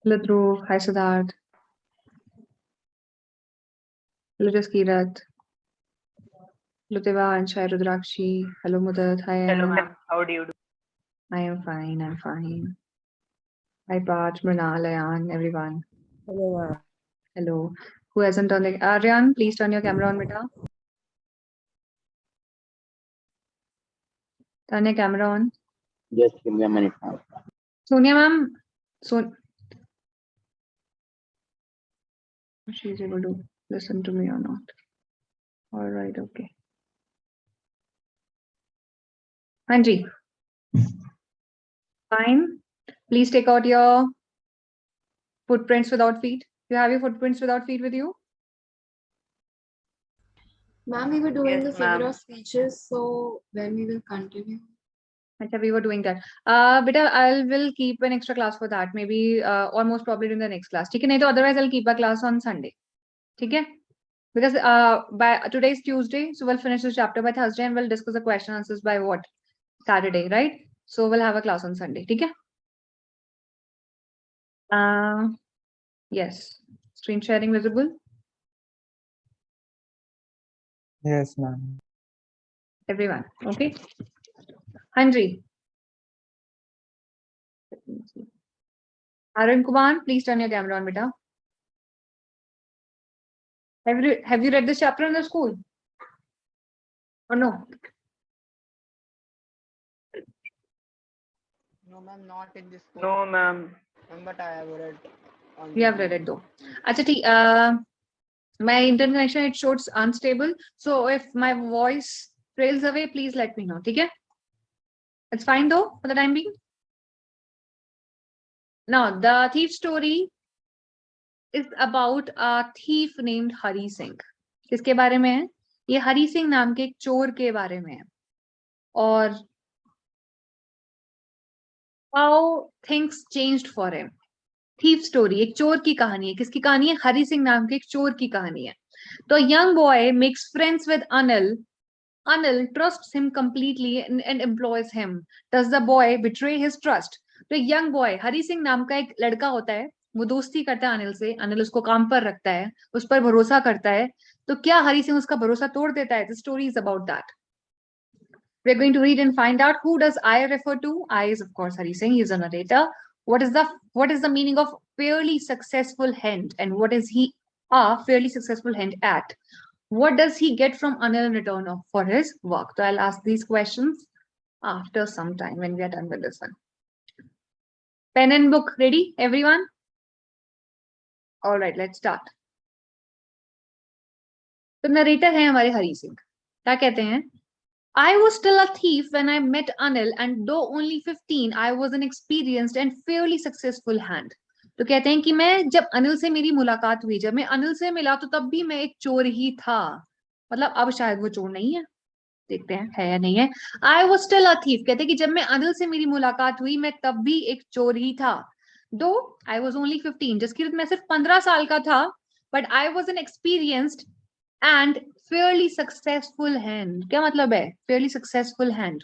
Hello Dhruv. Hi Siddharth. Hello Jaskirat. Hello Devansh. Hi Rudrakshi. Hello Mudat. Hi Hello, Anna. ma'am. How do you do? I am fine. I'm fine. Hi Parth, Mrinal, Ayan, everyone. Hello, ma'am. Hello. Who hasn't turned the Aryan, please turn your camera on, beta. Turn your camera on. Just give me a minute now. Sonia ma'am. She's able to listen to me or not. All right, okay. Anji. Fine. Please take out your footprints without feet. You have your footprints without feet with you? Ma'am, we were doing Yes, the figure ma'am. of speeches, so when we will continue? Acha, we were doing that. Beta, I will keep an extra class for that. Maybe almost probably in the next class. ठीक है नहीं तो otherwise I'll keep a class on Sunday. ठीक है? Because by today's Tuesday, so we'll finish this chapter by Thursday and we'll discuss the question answers by what? Saturday, right? So we'll have a class on Sunday. ठीक है? Yes. Screen sharing visible? Yes, ma'am. Everyone. Okay. Henry. Arun Kumar, please turn your camera on, beta. Have you read this chapter in the school? Or no? No, ma'am, not in this book. No, ma'am. But I have read. We have read it though. Actually, my internet connection it shows unstable. So if my voice trails away, please let me know. Okay? It's fine though for the time being. Now, the thief story is about a thief named Hari Singh. किसके बारे में है? ये हरी सिंह नाम के एक चोर के बारे में है. और how things changed for him. Thief story, एक चोर की कहानी है. किसकी कहानी है? हरी सिंह नाम के एक चोर की कहानी है. तो young boy makes friends with Anil. Anil trusts him completely and employs him. Does the boy betray his trust? तो young boy, हरी सिंह नाम का एक लड़का होता है. वो दोस्ती करता है अनिल से. अनिल उसको काम पर रखता है. उस पर भरोसा करता है. तो क्या हरी सिंह उसका भरोसा तोड़ देता है? The story is about that. We're going to read and find out who does I refer to. I is of course Hari Singh. He is a narrator. What is the meaning of fairly successful hand and what is he a fairly successful hand at? What does he get from Anil in return for his work? So I'll ask these questions after some time when we are done with this one. Pen and book ready, everyone? All right, let's start. तो narrator है हमारे हरी सिंह. क्या कहते हैं? I was still a thief when I met Anil and though only 15, I was an experienced and fairly successful hand. तो कहते हैं कि मैं जब अनिल से मेरी मुलाकात हुई, जब मैं अनिल से मिला तो तब भी मैं एक चोर ही था. मतलब अब शायद वो चोर नहीं है. देखते हैं है या नहीं है. I was still a thief. कहते हैं कि जब मैं अनिल से मेरी मुलाकात हुई मैं तब भी एक चोर ही था. Though I was only 15, जबकि मैं सिर्फ 15 साल का था, but I was an experienced and fairly successful hand. क्या मतलब है fairly successful hand?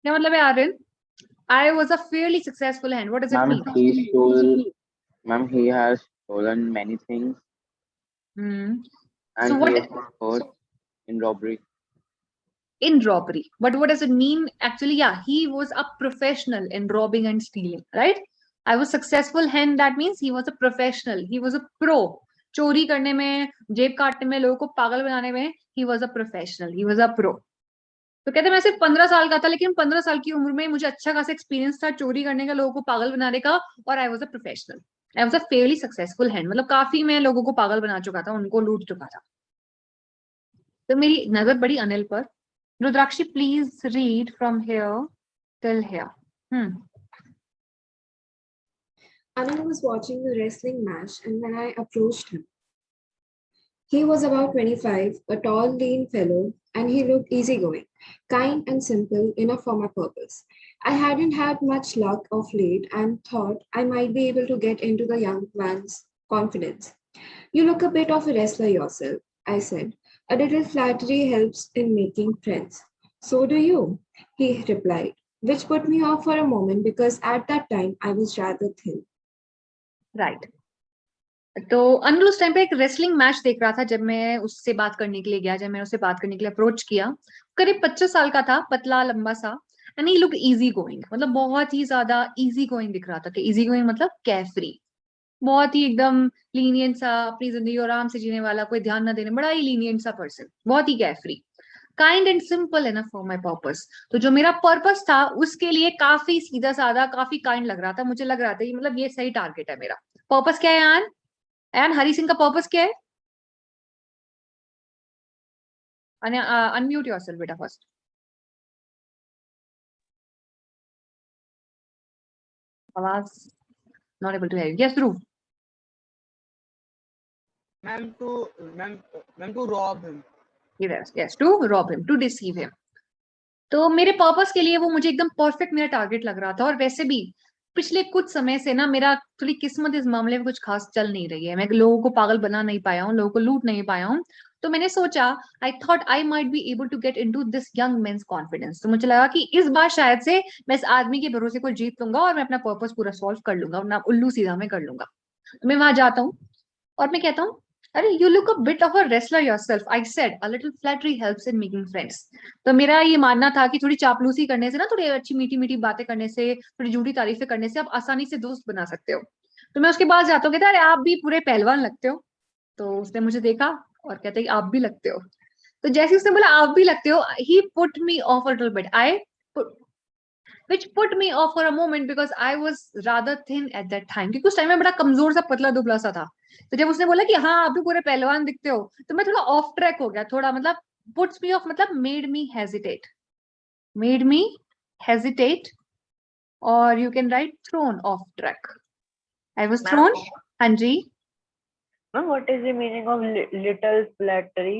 क्या मतलब है Aryan? I was a fairly successful hand. What does it mean? Ma'am, he has stolen many things. And so what he is caught in robbery. In robbery. But what does it mean? Actually, yeah, he was a professional in robbing and stealing, right? I was successful hand. That means he was a professional. He was a pro. चोरी करने में, जेब काटने में, लोगों को पागल बनाने में, he was a professional. He was a pro. तो कहते हैं मैं सिर्फ 15 साल का था लेकिन 15 साल की उम्र में मुझे अच्छा खासा एक्सपीरियंस था चोरी करने का, लोगों को पागल बनाने का, और I was a professional. I was a fairly successful hand. मतलब काफी मैं लोगों को पागल बना चुका था, उनको लूट चुका था. तो मेरी नजर पड़ी अनिल पर. Rudrakshi, please read from here till here. Anil was watching the wrestling match and when I approached him. He was about 25, a tall, lean fellow, and he looked easygoing, kind and simple, enough for my purpose. I hadn't had much luck of late and thought I might be able to get into the young man's confidence. You look a bit of a wrestler yourself, I said. A little flattery helps in making friends. So do you, he replied, which put me off for a moment because at that time I was rather thin. Right. तो अनिल उस time पे एक wrestling match देख रहा था जब मैं उससे बात करने के लिए गया, जब मैंने उससे बात करने के लिए अप्रोच किया। करीब 25 साल का था, पतला लंबा सा, and he look easy going, मतलब बहुत ही ज्यादा इजी गोइंग दिख रहा था। कि इजी गोइंग मतलब कैफरी, बहुत ही एकदम लीनियंट सा, अपनी जिंदगी आराम से जीने वाला, कोई ध्यान ना देने, बड़ा ही लीनियंट सा पर्सन, बहुत ही carefree, kind and simple enough for my purpose. तो जो मेरा पर्पस था उसके लिए काफी सीधा साधा, काफी काइंड लग रहा था। मुझे लग रहा था कि मतलब ये सही टारगेट है मेरा। पर्पस क्या है यान? एंड हरी सिंह का पर्पस क्या है? अनम्यूट योरसेल्फ बेटा फर्स्ट। आवाज not able to hear. Yes Dhruv. Ma'am, to rob him. Yes, to rob him, to deceive him. तो मेरे पर्पस के लिए वो मुझे एकदम परफेक्ट मेरा टारगेट लग रहा था। और वैसे भी पिछले कुछ समय से ना मेरा थोड़ी किस्मत इस मामले में कुछ खास चल नहीं रही है। मैं लोगों को पागल बना नहीं पाया हूँ, लोगों को लूट नहीं पाया हूँ। तो मैंने सोचा, I thought I might be able to get into this young men's confidence. तो मुझे लगा कि इस बार शायद से मैं इस आदमी के भरोसे को जीत लूंगा और मैं अपना पर्पस पूरा सॉल्व कर लूंगा, और ना उल्लू सीधा मैं कर लूंगा। तो मैं वहां जाता हूँ और मैं कहता हूँ, अरे you look a bit of a wrestler yourself, I said a little flattery helps in making friends. तो मेरा ये मानना था कि थोड़ी चापलूसी करने से ना, थोड़ी अच्छी मीठी मीठी बातें करने से, थोड़ी झूठी तारीफें करने से आप आसानी से दोस्त बना सकते हो। तो मैं उसके पास जाता हूँ, कहता है अरे आप भी पूरे पहलवान लगते हो। तो उसने मुझे देखा और कहता है आप भी लगते हो। तो जैसे ही उसने बोला आप भी लगते हो, he put me off a little bit, I which put me off for a moment because I was rather thin at that time, क्योंकि उस टाइम में बड़ा कमजोर सा पतला दुबला सा था। तो जब उसने बोला कि हाँ आप भी पूरे पहलवान दिखते हो, तो मैं थोड़ा ऑफ ट्रैक हो गया, थोड़ा मतलब puts me off मतलब made me hesitate, और you can write thrown off track. I was Ma'am? thrown। हाँ जी। Ma'am, what is the meaning of little flattery?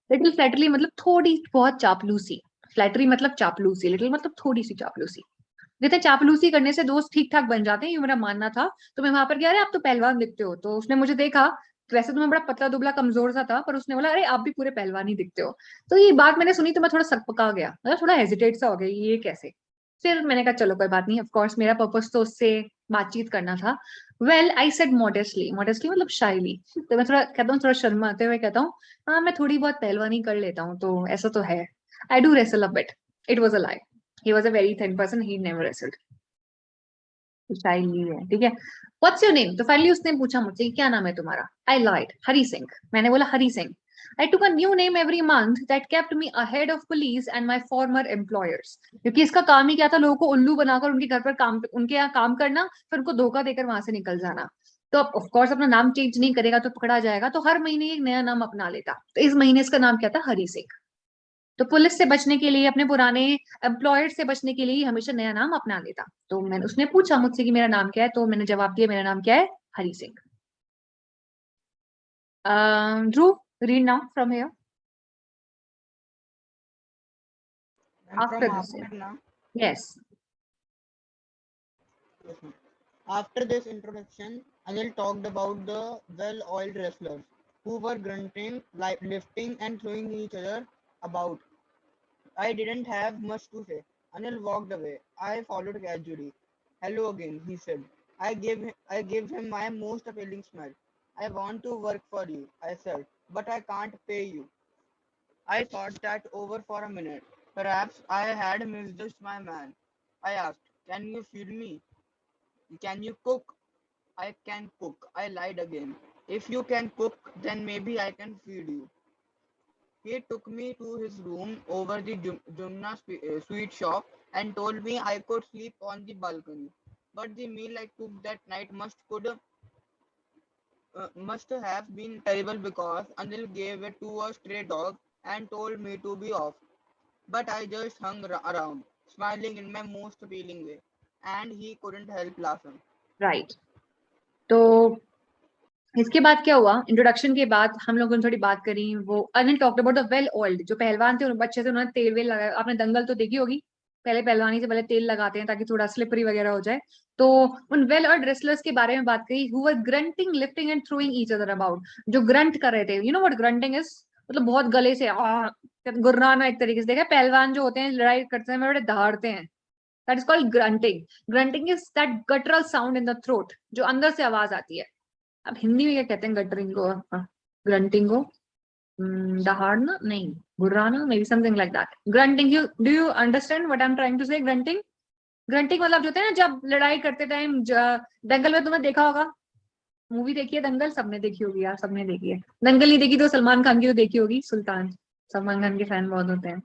Little flattery मतलब थोड़ी बहुत चापलूसी, फ्लैटरी मतलब चापलूसी, लिटिल मतलब थोड़ी सी चापलूसी। कहते हैं चापलूसी करने से दोस्त ठीक ठाक बन जाते हैं, ये मेरा मानना था। तो मैं वहां पर गया, अरे आप तो पहलवान दिखते हो। तो उसने मुझे देखा, वैसे तो मैं बड़ा पतला दुबला कमजोर सा था, पर उसने बोला अरे आप भी पूरे पहलवान ही दिखते हो। तो ये बात मैंने सुनी तो मैं थोड़ा सकपका गया, मतलब थोड़ा हेजिटेट सा हो गया, ये कैसे। फिर मैंने कहा चलो कोई बात नहीं, ऑफ कोर्स मेरा पर्पस तो उससे बातचीत करना था। Well I said modestly, modestly मतलब शाइली। तो मैं थोड़ा कहता हूँ, थोड़ा शर्माते हुए कहता हूँ, हाँ मैं थोड़ी बहुत पहलवानी कर लेता हूँ, तो ऐसा तो है, I do wrestle a bit. It was a lie, he was a very thin person, he never wrestled. शायद ये है, ठीक है। What's your name? तो फाइनली उसने पूछा मुझसे क्या नाम है तुम्हारा। आई लाइड, हरी सिंह। मैंने बोला Hari Singh. I took a new name every month that kept me ahead of police and my former employers, क्योंकि इसका काम ही क्या था, लोगों को उल्लू बनाकर उनके घर पर काम, उनके यहाँ काम करना, फिर उनको धोखा देकर वहां से निकल जाना। तो अब ऑफ कोर्स अपना नाम चेंज नहीं करेगा तो पकड़ा जाएगा, तो हर महीने एक नया नाम अपना लेता। तो इस महीने इसका नाम क्या था? हरी सिंह। तो पुलिस से बचने के लिए, अपने पुराने एम्प्लॉयर से बचने के लिए ही हमेशा नया नाम अपना लेता। तो मैंने, उसने पूछा मुझसे कि मेरा नाम क्या है, तो मैंने जवाब दिया मेरा नाम क्या है, Hari Singh. Dhruv, read now from here. And after from this, after now. Yes. Yes, ma'am. After this introduction, Anil talked about the well-oiled wrestlers who were grunting, lifting, and throwing each other about. I didn't have much to say. Anil walked away. I followed casually. Hello again, he said. I gave him my most appealing smile. I want to work for you, I said, but I can't pay you. I thought that over for a minute. Perhaps I had misjudged my man. I asked, can you feed me? Can you cook? I can cook. I lied again. If you can cook, then maybe I can feed you. He took me to his room over the Jumna sweet shop and told me I could sleep on the balcony. But the meal I cooked that night must have been terrible because Anil gave it to a stray dog and told me to be off. But I just hung around, smiling in my most appealing way, and he couldn't help laughing. Right. तो इसके बाद क्या हुआ, introduction के बाद हम लोगों ने थोड़ी बात करी। वो Anil talked about the well oiled, जो पहलवान थे उन बच्चे से उन्होंने तेल वेल लगाया। आपने दंगल तो देखी होगी, पहले पहलवानी से पहले तेल लगाते हैं ताकि थोड़ा स्लिपरी वगैरह हो जाए। तो उन वेल ऑयल्ड रेसलर्स के बारे में बात करी, who were grunting, lifting and throwing each other about, जो ग्रंट कर रहे थे। You know what grunting is? मतलब बहुत गले से गुर्राना एक तरीके से। देखा पहलवान जो होते हैं लड़ाई करते हैं बड़े दहाड़ते हैं, That is called grunting. Grunting is that guttural sound in the throat, जो अंदर से आवाज आती है. अब हिंदी में क्या कहते हैं गटरिंग को, ग्रंटिंग को? दहाड़ना नहीं, गुर्राना, maybe something like that. Grunting, do you understand what I'm trying to say? Grunting मतलब जो होता है ना, जब लड़ाई करते टाइम, दंगल में तुमने देखा होगा, मूवी देखी है दंगल, सबने देखी होगी यार, सबने देखी है. दंगल नहीं देखी तो सलमान खान की तो देखी होगी, सुल्तान. सलमान खान के फैन बहुत होते हैं.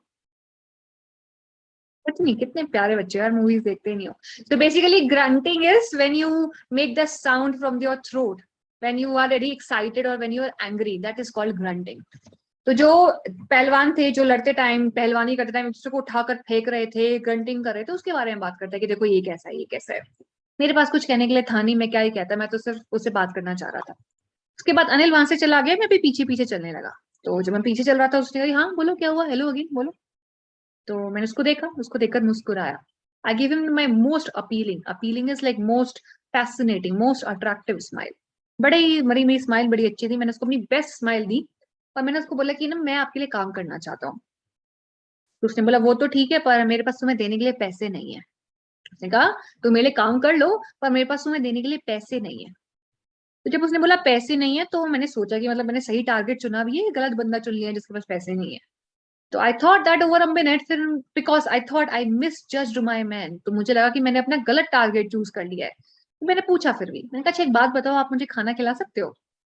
कुछ नहीं, कितने प्यारे बच्चे यार, मूवीज देखते नहीं हो. So basically grunting is when you make the sound from your throat when you are very excited or when you are angry. That is called grunting. तो जो पहलवान थे, जो लड़ते टाइम, पहलवानी करते टाइम दूसरे को उठाकर फेंक रहे थे, ग्रंटिंग कर रहे थे, उसके बारे में बात करते हैं कि देखो ये कैसा है, ये कैसा है. मेरे पास कुछ कहने के लिए था नहीं, मैं क्या ही कहता, मैं तो सिर्फ उससे बात करना चाह रहा था. उसके बाद अनिल वहां से चला गया, मैं भी पीछे पीछे चलने लगा. तो जब मैं पीछे चल रहा था, उसने कहा हाँ बोलो क्या हुआ, हेलो अगेन बोलो. तो मैंने उसको देखा, उसको देखकर मुस्कुराया. I give him my most appealing is like most fascinating, most attractive smile. मेरी स्माइल बड़ी अच्छी थी. मैंने उसको अपनी बेस्ट स्माइल दी और मैंने उसको बोला कि ना मैं आपके लिए काम करना चाहता हूँ. तो उसने बोला वो तो ठीक है, पर मेरे पास तुम्हें देने के लिए पैसे नहीं है. उसने कहा तुम मेरे लिए काम कर लो, पर मेरे पास तुम्हें देने के लिए पैसे नहीं है. तो जब उसने बोला पैसे नहीं है, तो मैंने सोचा कि मतलब मैंने सही टारगेट चुना भी है, गलत बंदा चुन लिया जिसके पास पैसे नहीं है. तो I thought that over a minute, फिर because I thought I misjudged my man, तो मुझे लगा कि मैंने अपना गलत टारगेट चूज कर लिया है. तो मैंने पूछा फिर भी, मैंने कहा अच्छा एक बात बताओ, आप मुझे खाना खिला सकते हो?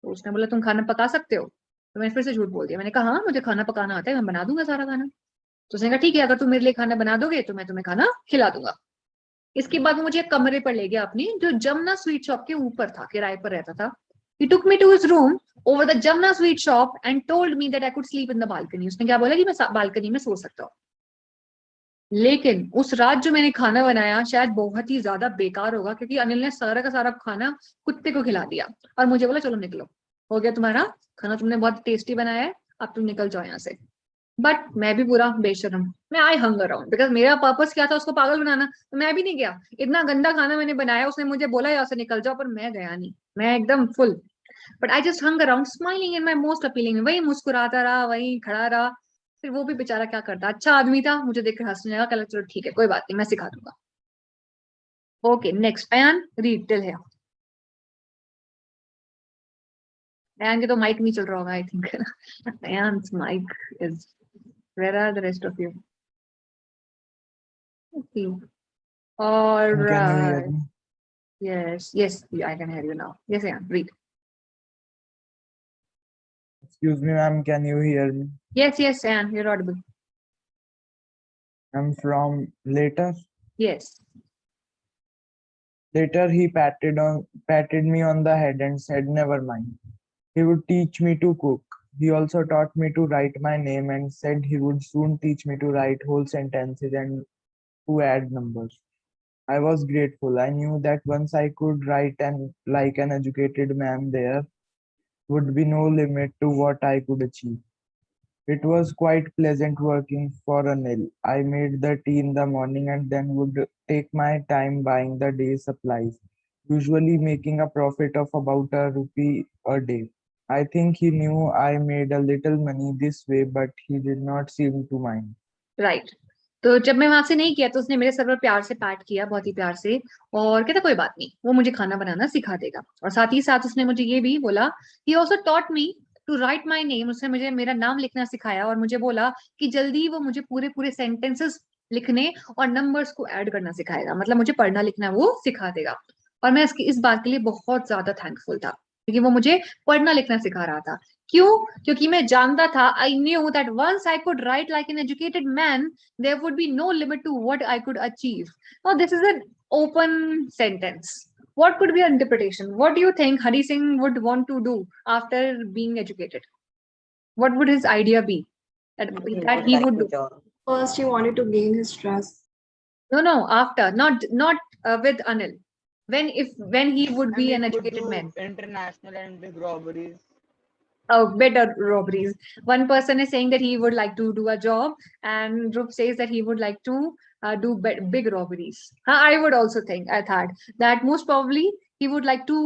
तो उसने बोला तुम खाना पका सकते हो? तो मैंने फिर से झूठ बोल दिया. मैंने कहा हाँ मुझे खाना पकाना आता है, मैं बना दूंगा सारा खाना. तो उसने कहा ठीक है, अगर तुम मेरे लिए खाना बना दोगे तो मैं तुम्हें खाना खिला दूंगा. इसके बाद वो मुझे एक कमरे पर ले गया अपनी, जो जमुना स्वीट शॉप के ऊपर था, किराए पर रहता था. He took me to his room over the Jamna sweet shop and told me that I could sleep in the balcony. उसने क्या बोला कि मैं बालकनी में सो सकता हूँ. लेकिन उस रात जो मैंने खाना बनाया शायद बहुत ही ज्यादा बेकार होगा, क्योंकि अनिल ने सारा का सारा खाना कुत्ते को खिला दिया और मुझे बोला चलो निकलो, हो गया तुम्हारा खाना, तुमने बहुत टेस्टी बनाया है, अब तुम निकल जाओ यहाँ से. बट मैं भी पूरा बेशरम, मैं आई हंग अराउंड बिकॉज मेरा पर्पस क्या था, उसको पागल बनाना. तो मैं भी नहीं गया. इतना गंदा खाना मैंने बनाया, उसने मुझे बोला यहाँ से निकल जाओ, पर मैं गया नहीं, मैं एकदम full. But I just hung around smiling in my most appealing. वही मुस्कुराता रहा, वही खड़ा रहा. फिर वो भी बेचारा क्या करता, अच्छा आदमी था, मुझे देखकर हंसने लगा. कल चलो ठीक है कोई बात नहीं, मैं सिखा दूंगा. Okay next, Ayaan read till है. अयान के तो माइक नहीं चल रहा होगा I think. Ayaan mic is, where are the rest of you? Okay Can you hear alright. me? Yes, I can hear you now. Yes, Ayan, read. Excuse me, ma'am. Can you hear me? Yes, Ayan, you're audible. I'm from later. Yes. Later, he patted me on the head and said, "Never mind. He would teach me to cook. He also taught me to write my name and said he would soon teach me to write whole sentences and to add numbers." I was grateful. I knew that once I could write and like an educated man, there would be no limit to what I could achieve. It was quite pleasant working for Anil. I made the tea in the morning and then would take my time buying the day's supplies, usually making a profit of about ₹1 a day. I think he knew I made a little money this way, but he did not seem to mind. Right. तो जब मैं वहां से नहीं किया तो उसने मेरे सर पर प्यार से पैट किया, बहुत ही प्यार से, और कहता कोई बात नहीं, वो मुझे खाना बनाना सिखा देगा. और साथ ही साथ उसने मुझे ये भी बोला, he also taught me to write my name. उसने मुझे मेरा नाम लिखना सिखाया और मुझे बोला कि जल्दी वो मुझे पूरे पूरे सेंटेंसेस लिखने और नंबर्स को ऐड करना सिखाएगा, मतलब मुझे पढ़ना लिखना वो सिखा देगा. और मैं इस बात के लिए बहुत ज्यादा थैंकफुल था, क्योंकि वो मुझे पढ़ना लिखना सिखा रहा था. क्यों? क्योंकि मैं जानता था, I knew that once I could write like an educated man, there would be no limit to what I could achieve. Now, this is an open sentence. What could be an interpretation? What do you think Hari Singh would want to do after being educated? What would his idea be that he would do? First, he wanted to gain his trust. No, after, not with Anil. When he would be an educated man. International and big robberies. Oh, better robberies. One person is saying that he would like to do a job, and Dhruv says that he would like to do big robberies. I would also think, I thought that most probably he would like to,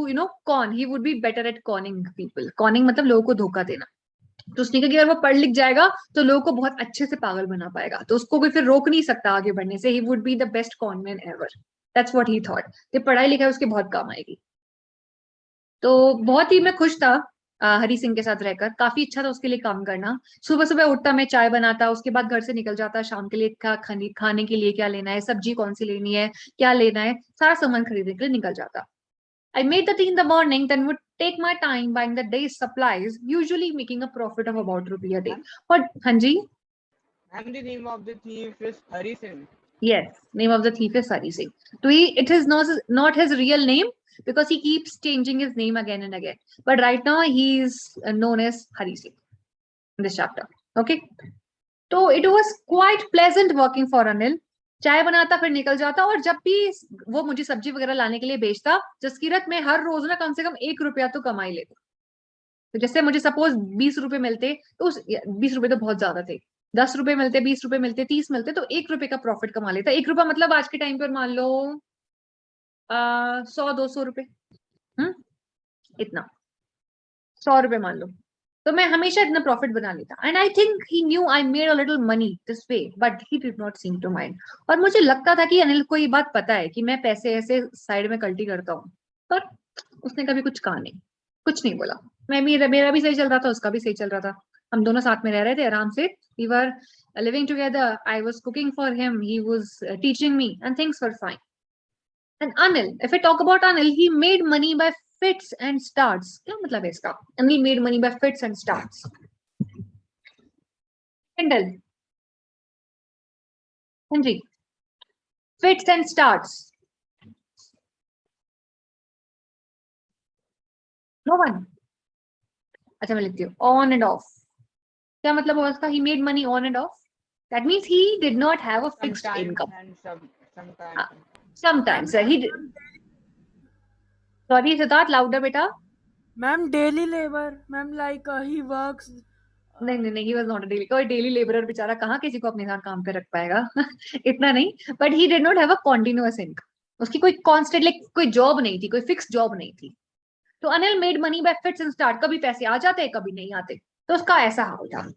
con. He would be better at conning people. Conning मतलब लोगों को धोखा देना. तो उसने कहा कि अगर वो पढ़ लिख जाएगा तो लोगों को बहुत अच्छे से पागल बना पाएगा, तो उसको कोई फिर रोक नहीं सकता आगे बढ़ने से, he would be the best conman ever. That's what he thought कि पढ़ाई लिखाई उसके बहुत काम आएगी। तो बहुत ही मैं खुश था हरी सिंह के साथ रहकर, काफी अच्छा था उसके लिए काम करना। सुबह सुबह उठता, मैं चाय बनाता, उसके बाद घर से निकल जाता शाम के लिए खाने के लिए क्या लेना है, सब्जी कौन सी लेनी है, क्या लेना है, सारा सामान खरीदने के लिए निकल जाता। I made the tea in the morning, then would take my time buying the day's supplies, usually making a profit of about ₹1 a day. But Hanji, And the name of the thief is Hari Singh. yes, name of the thief is Hari Singh. It is not his real name because he keeps changing his name again and again. But right now he is known as Hari Singh in this chapter. Okay. So it was quite pleasant working for Anil. चाय बनाता फिर निकल जाता, और जब भी वो मुझे सब्जी वगैरह लाने के लिए भेजता, जसकीरत में हर रोज ना कम से कम ₹1 तो कमा ही लेता। तो जैसे मुझे सपोज ₹20 मिलते, तो उस ₹20 तो बहुत ज्यादा थे, ₹10 मिलते, ₹20 मिलते, 30 मिलते, तो ₹1 का प्रॉफिट कमा लेता। ₹1 मतलब आज के टाइम पर मान लो 100-200 रुपए, इतना, ₹100 मान लो, तो मैं हमेशा इतना प्रॉफिट बना लेता। And I think he knew I made a little money this way, but he did not seem to mind. और मुझे लगता था कि अनिल को ये बात पता है कि मैं पैसे ऐसे साइड में कल्टी करता हूँ, पर उसने कभी कुछ कहा नहीं, कुछ नहीं बोला। मेरा भी सही चल रहा था, उसका भी सही चल रहा था, हम दोनों साथ में रह रहे थे आराम से, we were living together, I was cooking for him, he was teaching me, and things were fine. And Anil, if I talk about Anil, he made money by fits and starts. क्या मतलब है इसका? Anil made money by fits and starts. Kendall. Henry. Fits and starts. No one. अच्छा मैं लिखती हूँ on and off. क्या मतलब हुआ इसका? He made money on and off. That means he did not have a fixed Sometimes income. and sometimes. Sometimes he did. Sorry, Siddharth, louder बेटा. Ma'am, daily labor. Ma'am, like he works. नहीं, he was not a daily, कोई daily labourer बेचारा कहाँ किसी को अपने साथ काम पे रख पाएगा इतना नहीं, but he did not have a continuous income. उसकी कोई कांस्टेंट लाइक कोई जॉब नहीं थी, कोई फिक्स जॉब नहीं थी। तो Anil made money by fits and start, कभी पैसे आ जाते कभी नहीं आते, तो उसका ऐसा हाल था।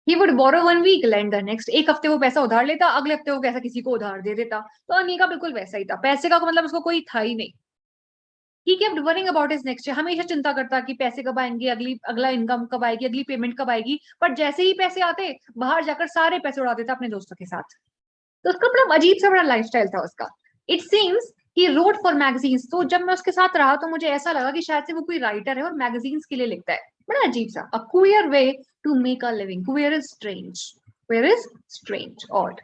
He would borrow 1 week, lend the next, एक हफ्ते वो पैसा उधार लेता, अगले हफ्ते वो पैसा किसी को उधार दे देता। तो अनिल का बिल्कुल वैसा ही था, पैसे का मतलब उसको कोई था ही नहीं। He kept worrying about his next year, हमेशा चिंता करता कि पैसे कब आएंगे, अगला इनकम कब आएगी, अगली पेमेंट कब आएगी। बट जैसे ही पैसे आते, बाहर जाकर सारे पैसे उड़ा देता अपने दोस्तों के साथ। तो उसका बड़ा अजीब सा बड़ा लाइफस्टाइल था उसका। It seems he wrote for magazines. तो जब मैं उसके साथ रहा तो मुझे ऐसा लगा कि शायद से वो कोई राइटर है और मैगजीन्स के लिए लिखता है। बड़ा अजीब सा, a queer way to make a living. Queer is strange, queer is strange, odd.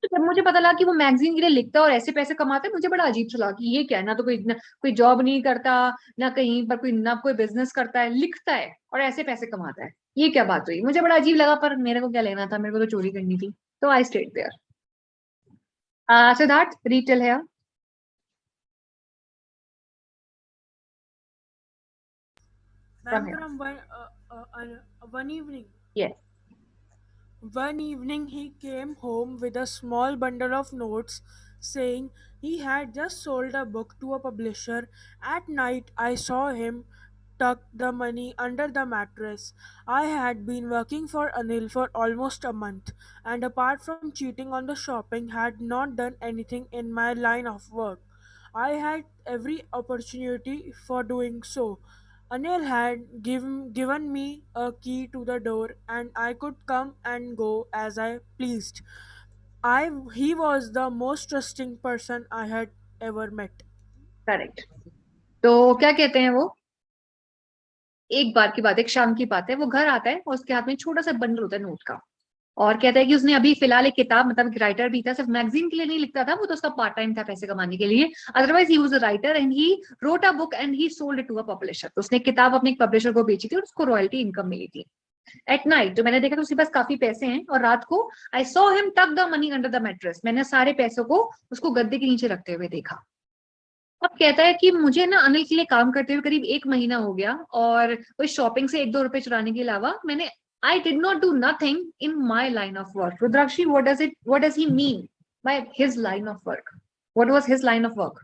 जब मुझे पता लगा कि वो मैगजीन के लिए लिखता है और ऐसे पैसे कमाता है, मुझे बड़ा अजीब सा लगा कि ये क्या है, ना तो कोई जॉब नहीं करता, ना कहीं पर कोई बिजनेस करता है, लिखता है और ऐसे पैसे कमाता है, ये क्या बात हुई? मुझे बड़ा अजीब लगा, पर मेरे को क्या लेना था, मेरे को तो चोरी करनी थी, तो I stayed there. Siddharth, read है। Ma'am, here. from one evening. Yes. One evening he came home with a small bundle of notes saying he had just sold a book to a publisher. At night I saw him tuck the money under the mattress. I had been working for Anil for almost a month, and apart from cheating on the shopping, had not done anything in my line of work. I had every opportunity for doing so. Anil had given me a key to the door, and I could come and go as I pleased. He was the most trusting person I had ever met. Correct. तो क्या कहते हैं वो, एक बार की बात, एक शाम की बात है, वो घर आता है और उसके हाथ में छोटा सा बंडल होता है नोट का, और कहता है कि उसने अभी फिलहाल एक किताब, मतलब एक राइटर भी था, सिर्फ मैगजीन के लिए नहीं लिखता था, वो तो उसका पार्ट टाइम था पैसे कमाने के लिए। Otherwise he was a writer and he wrote a book and he sold it to a publisher. तो उसने किताब अपने एक पब्लिशर को बेची थी और उसको रॉयल्टी इनकम मिली थी। एट नाइट, तो मैंने देखा तो उसके पास काफी पैसे हैं, और रात को आई सॉ हिम टक the money under the mattress, मैंने सारे पैसों को उसको गद्दे के नीचे रखते हुए देखा। अब कहता है कि मुझे ना अनिल के लिए काम करते हुए करीब 1 महीना हो गया, और कोई शॉपिंग से 1-2 रुपए चुराने के अलावा मैंने I did not do nothing in my line of work. Rudrakshi, what does he mean by his line of work? What was his line of work?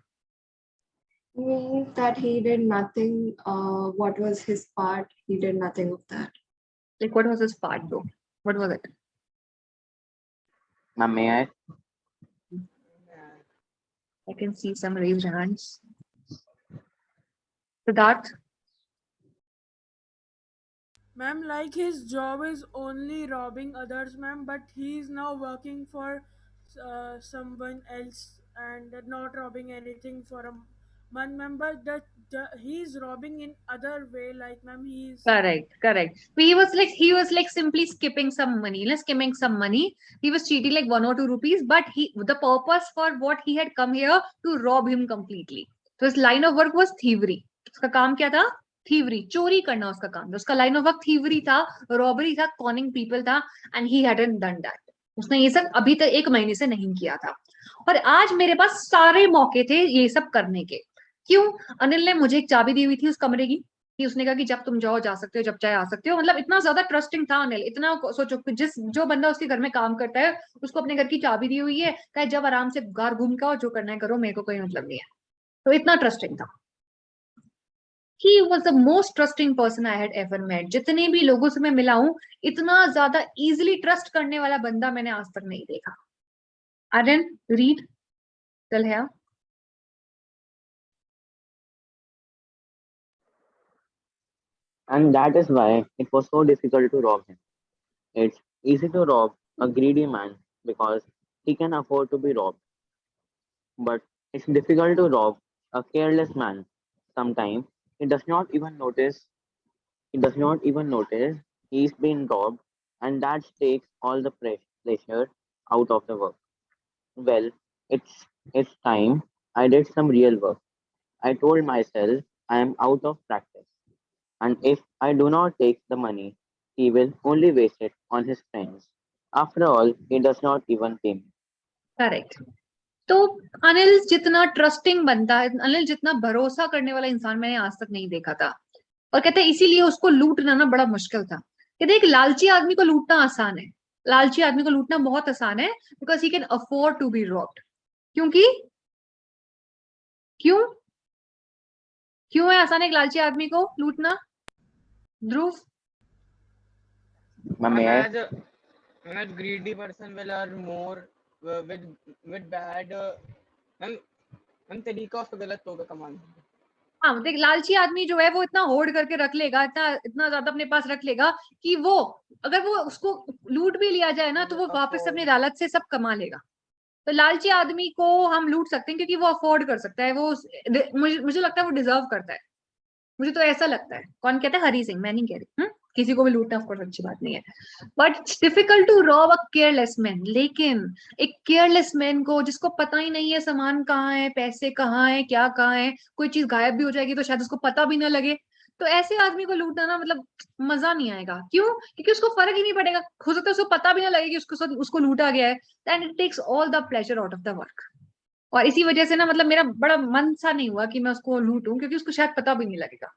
Means that he did nothing. What was his part? He did nothing of that. Like, what was his part though? What was it? Ma'am, may I? I can see some raised hands. Siddharth? Ma'am, like his job is only robbing others, ma'am, but he is now working for someone else and not robbing anything for a month, ma'am. But he is robbing in other way, like ma'am, he is. Correct. So he was like simply skipping some money, skimming some money. He was cheating like 1 or 2 rupees, but the purpose for what he had come here to rob him completely. So his line of work was thievery. उसका काम क्या था? Thievery, चोरी करना उसका काम था. उसका line of work thievery था, robbery था, conning people था, and he hadn't done that. उसने ये सब अभी तक 1 महीने से नहीं किया था. और आज मेरे पास सारे मौके थे ये सब करने के. क्यों? अनिल ने मुझे एक चाबी दी हुई थी उस कमरे की, कि उसने कहा कि जब तुम जाओ जा सकते हो, जब चाहे आ सकते हो. मतलब इतना ज्यादा ट्रस्टिंग था अनिल. इतना सोचो कि जो बंदा उसके घर में काम करता है उसको अपने घर की चाबी दी हुई है, कहे जब आराम से घर घूम के आओ, जो करना है करो, मेरे को कोई मतलब नहीं है. तो इतना ट्रस्टिंग था. He was the most trusting person I had ever met. जितने भी लोगों से मैं मिला हूं, इतना ज्यादा easily ट्रस्ट करने वाला बंदा मैंने आज तक नहीं देखा. Aryan, read. Tell here. And that is why it was so difficult to rob him. It's easy to rob a greedy man because he can afford to be robbed. But it's difficult to rob a careless man. Sometimes he does not even notice he does not even notice he's been robbed, and that takes all the pressure out of the work. Well, it's time I did some real work. I told myself I am out of practice, and if I do not take the money, he will only waste it on his friends. After all, he does not even pay me. Correct. तो अनिल जितना trusting बनता है, अनिल जितना भरोसा करने वाला इंसान मैंने आज तक नहीं देखा था. और कहते हैं इसीलिए उसको लूटना ना बड़ा मुश्किल था. कहते एक लालची आदमी को लूटना आसान है. लालची आदमी को लूटना बहुत आसान है, because he can afford to be robbed. क्योंकि क्यों क्यों है आसान एक लालची आदमी को लूटना? ध्रुव? Ma'am, may I? As greedy person will earn more with bad हम तरीका उसका गलत होगा कमाने. हाँ, मतलब लालची आदमी जो है वो इतना होड़ करके रख लेगा, इतना ज्यादा अपने पास रख लेगा कि वो अगर वो उसको लूट भी लिया जाए ना तो वो वापस अपनी लालच से सब कमा लेगा. तो लालची आदमी को हम लूट सकते हैं क्योंकि वो अफोर्ड कर सकता है. वो मुझे लगता है वो डिजर्व करता है. मुझे तो ऐसा लगता है. कौन कहता है? हरी सिंह. मैं नहीं कह रही. किसी को भी लूटना ऑफ कोर्स अच्छी बात नहीं है, but it's difficult to rob a careless man. लेकिन एक केयरलेस मैन को जिसको पता ही नहीं है सामान कहाँ है, पैसे कहाँ है, क्या कहाँ है, कोई चीज गायब भी हो जाएगी तो शायद उसको पता भी ना लगे, तो ऐसे आदमी को लूटना ना मतलब मजा नहीं आएगा. क्यों? क्योंकि उसको फर्क ही नहीं पड़ेगा. हो सकता है उसको पता भी ना लगे कि उसको लूटा गया है. And it takes all the pleasure out of the work. और इसी वजह से ना मतलब मेरा बड़ा मन सा नहीं हुआ कि मैं उसको लूटूं, क्योंकि उसको शायद पता भी नहीं लगेगा.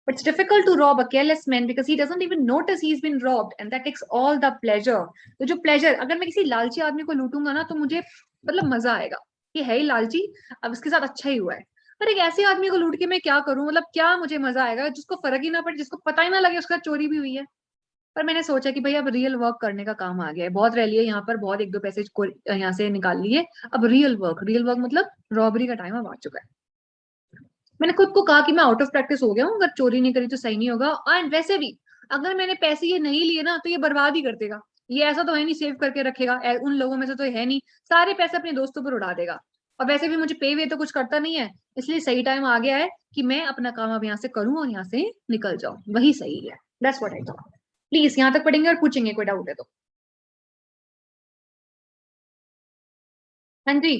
But it's difficult to rob a careless man because he doesn't even notice he's been robbed, and that takes all the pleasure. तो जो pleasure, अगर मैं किसी लालची आदमी को लूटूंगा ना तो मुझे मतलब मजा आएगा कि है ही लालची, अब इसके साथ अच्छा ही हुआ है. पर एक ऐसे आदमी को लूट के मैं क्या करूं? मतलब क्या मुझे मजा आएगा जिसको फर्क ही ना पड़े, जिसको पता ही ना लगे उसका चोरी भी हुई है. पर मैंने सोचा कि भाई अब रियल वर्क करने का काम आ गया है. बहुत रह लिया यहाँ पर, बहुत 1-2 पैसे यहाँ से निकाल लिए. अब रियल वर्क मतलब रॉबरी का टाइम अब आ चुका है. मैंने खुद को कहा कि मैं आउट ऑफ प्रैक्टिस हो गया हूँ, अगर चोरी नहीं करी तो सही नहीं होगा. एंड वैसे भी अगर मैंने पैसे ये नहीं लिए ना तो ये बर्बाद ही कर देगा. ये ऐसा तो है नहीं सेव करके रखेगा, उन लोगों में से तो है नहीं. सारे पैसे अपने दोस्तों पर उड़ा देगा. और वैसे भी मुझे पे वे तो कुछ करता नहीं है, इसलिए सही टाइम आ गया है कि मैं अपना काम अब यहाँ से करूँ और यहाँ से निकल जाऊं. वही सही है. That's what I thought. Please यहाँ तक पढ़ेंगे और पूछेंगे कोई डाउट है तो. हाँ जी,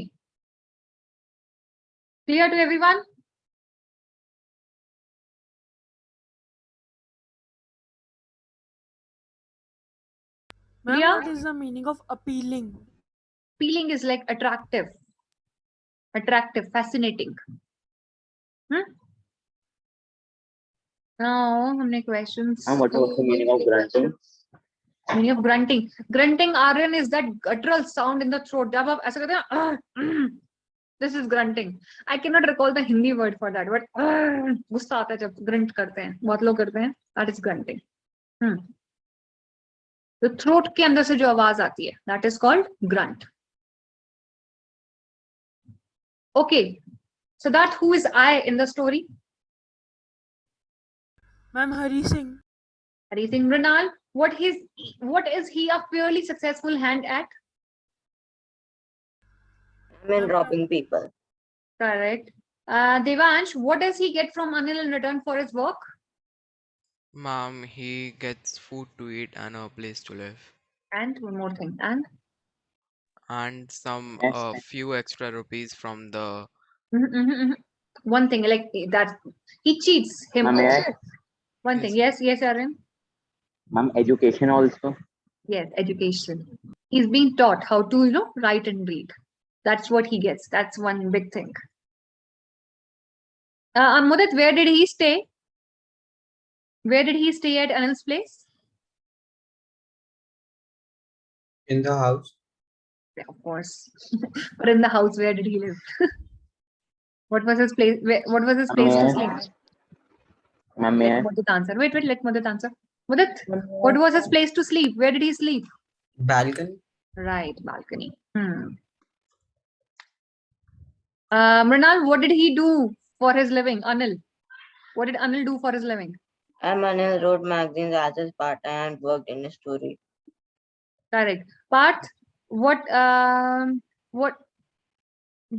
clear to everyone? Ma'am, Yeah. what is the meaning of appealing? Appealing is like attractive, fascinating. Now हमने questions. And what was the meaning of grunting? Meaning of grunting. Grunting, Aryan, is that guttural sound in the throat. जब आप ऐसा करते हैं This is grunting. I cannot recall the Hindi word for that, but गुस्सा आता है जब grunt करते हैं, बहुत लोग करते हैं. That is grunting. तो throat के अंदर से जो आवाज आती है, that is called grunt. Okay, so that who is I in the story? Ma'am, Hari Singh. Hari Singh. Mrinal, what is he a fairly successful hand at? I mean, robbing people. Correct. Devansh, what does he get from Anil in return for his work? Ma'am, he gets food to eat and a place to live. And one more thing. And some Yes. few extra rupees from the One thing like that, he cheats him. Ma'am, may I? One thing. Yes, Arun. Ma'am, education also. Yes, education. He's being taught how to, write and read. That's what he gets. That's one big thing. Mudit, where did he stay? Where did he stay at Anil's place? In the house. Yeah, of course. But in the house, where did he live? What was his place? What was his place to sleep? Ma'am, may I? Let Mudit answer. Wait, let Mudit answer. Mudit, what was his place to sleep? Where did he sleep? Balcony. Right, balcony. Mrinal, what did he do for his living? Anil, what did Anil do for his living? Anil wrote magazines as his part-time and worked in a story. Correct. Parth, what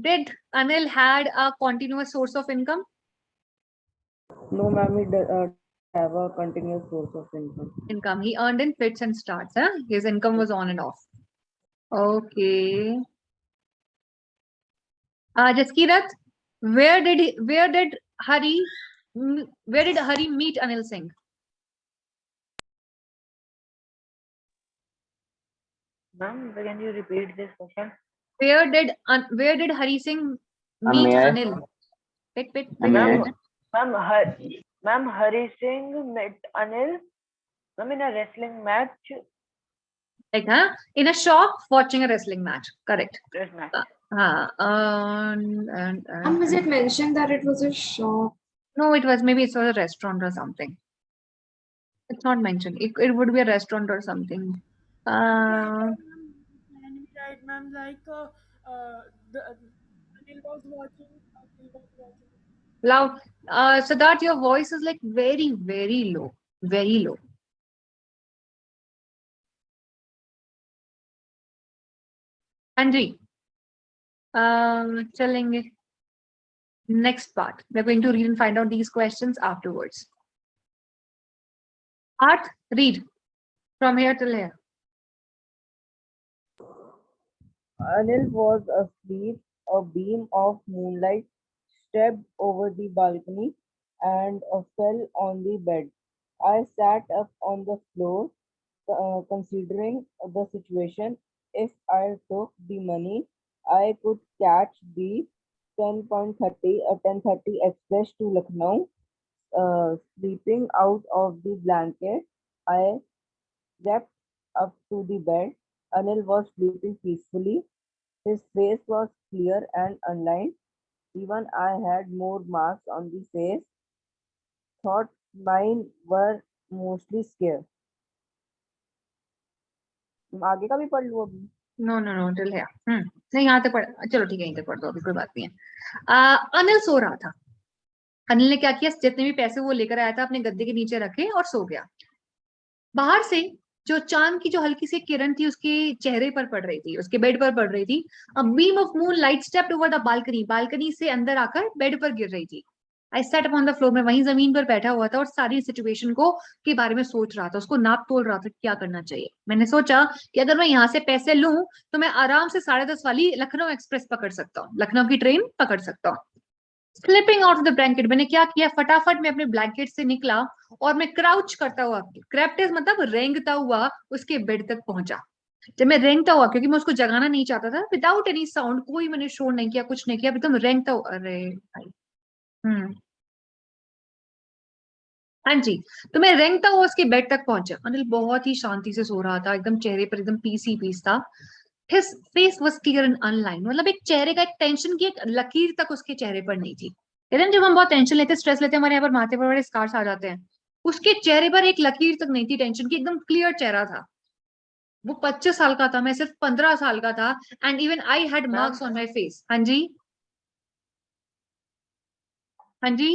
did Anil had a continuous source of income? No, ma'am, he does have a continuous source of income. He earned in fits and starts. His income was on and off. Okay. Jaskirat, where did Hari meet Anil Singh? Ma'am, can you repeat this question? Where did Hari Singh meet May I? Anil? Ma'am, Hari Singh met Anil, ma'am, in a wrestling match. Like, in a shop watching a wrestling match. Correct. Yes, ma'am. And was it mentioned that it was a shop? No, maybe it was a restaurant or something. It's not mentioned. It would be a restaurant or something. Right, ma'am. Like Anil was watching. Loud. So that your voice is like very, very low. Very low. Anji. Chalenge. Next part. We're going to read and find out these questions afterwards. Art, read from here till here. Anil was asleep. A beam of moonlight stepped over the balcony and fell on the bed. I sat up on the floor, considering the situation. If I took the money, I could catch the 10:30 express to Lucknow. Sleeping out of the blanket, I crept up to the bed. Anil was sleeping peacefully. His face was clear and unlined. Even I had more marks on the face. Thought mine were mostly scare. आगे का भी पढ़ लूं अभी? No, till here. नहीं, यहाँ तक पढ़. चलो ठीक है, यहीं तक पढ़ दो, अभी कोई बात नहीं है. अनिल सो रहा था. अनिल ने क्या किया? जितने भी पैसे वो लेकर आया था अपने गद्दे के नीचे रखे और सो गया. बाहर से जो चांद की जो हल्की सी किरण थी उसके चेहरे पर पड़ रही थी, उसके बेड पर पड़ रही थी. A beam of moon light stepped over the balcony. Balcony से अंदर आकर बेड पर गिर रही थी. आई सेट अपॉन द फ्लोर. में वहीं जमीन पर बैठा हुआ था और सारी सिचुएशन को के बारे में सोच रहा था. उसको नाप तोल रहा था क्या करना चाहिए. मैंने सोचा कि अगर मैं यहाँ से पैसे लूं तो मैं आराम से 10:30 वाली लखनऊ एक्सप्रेस पकड़ सकता हूँ, लखनऊ की ट्रेन पकड़ सकता हूँ. Slipping out of the blanket. मैंने क्या किया? फटाफट मैं अपने ब्लैंकेट से निकला और मैं क्राउच करता हुआ, क्रैप्टिस मतलब रेंगता हुआ उसके बेड तक पहुंचा. जब मैं रेंगता हुआ, क्योंकि मैं उसको जगाना नहीं चाहता था, विदाउट एनी साउंड, कोई मैंने शोर नहीं किया, कुछ नहीं किया, एकदम रेंगता हुआ. अरे भाई. हाँ जी. तो मैं रेंगता हुआ उसके बेड तक पहुंचा. अनिल बहुत ही शांति से सो रहा था, एकदम चेहरे पर एकदम पीस ही पीस था. His face was clear and unlined. मतलब एक चेहरे का एक टेंशन की एक लकीर तक उसके चेहरे पर नहीं थी। कहते हैं जब हम बहुत टेंशन लेते हैं, स्ट्रेस लेते हैं, हमारे यहाँ पर माथे पर बड़े स्कार्स आ जाते हैं, उसके चेहरे पर एक लकीर तक नहीं थी टेंशन की, एकदम क्लियर चेहरा था। वो 25 साल का था, मैं सिर्फ 15 साल का था, and even I had marks on my face. हाँ जी, हाँ जी,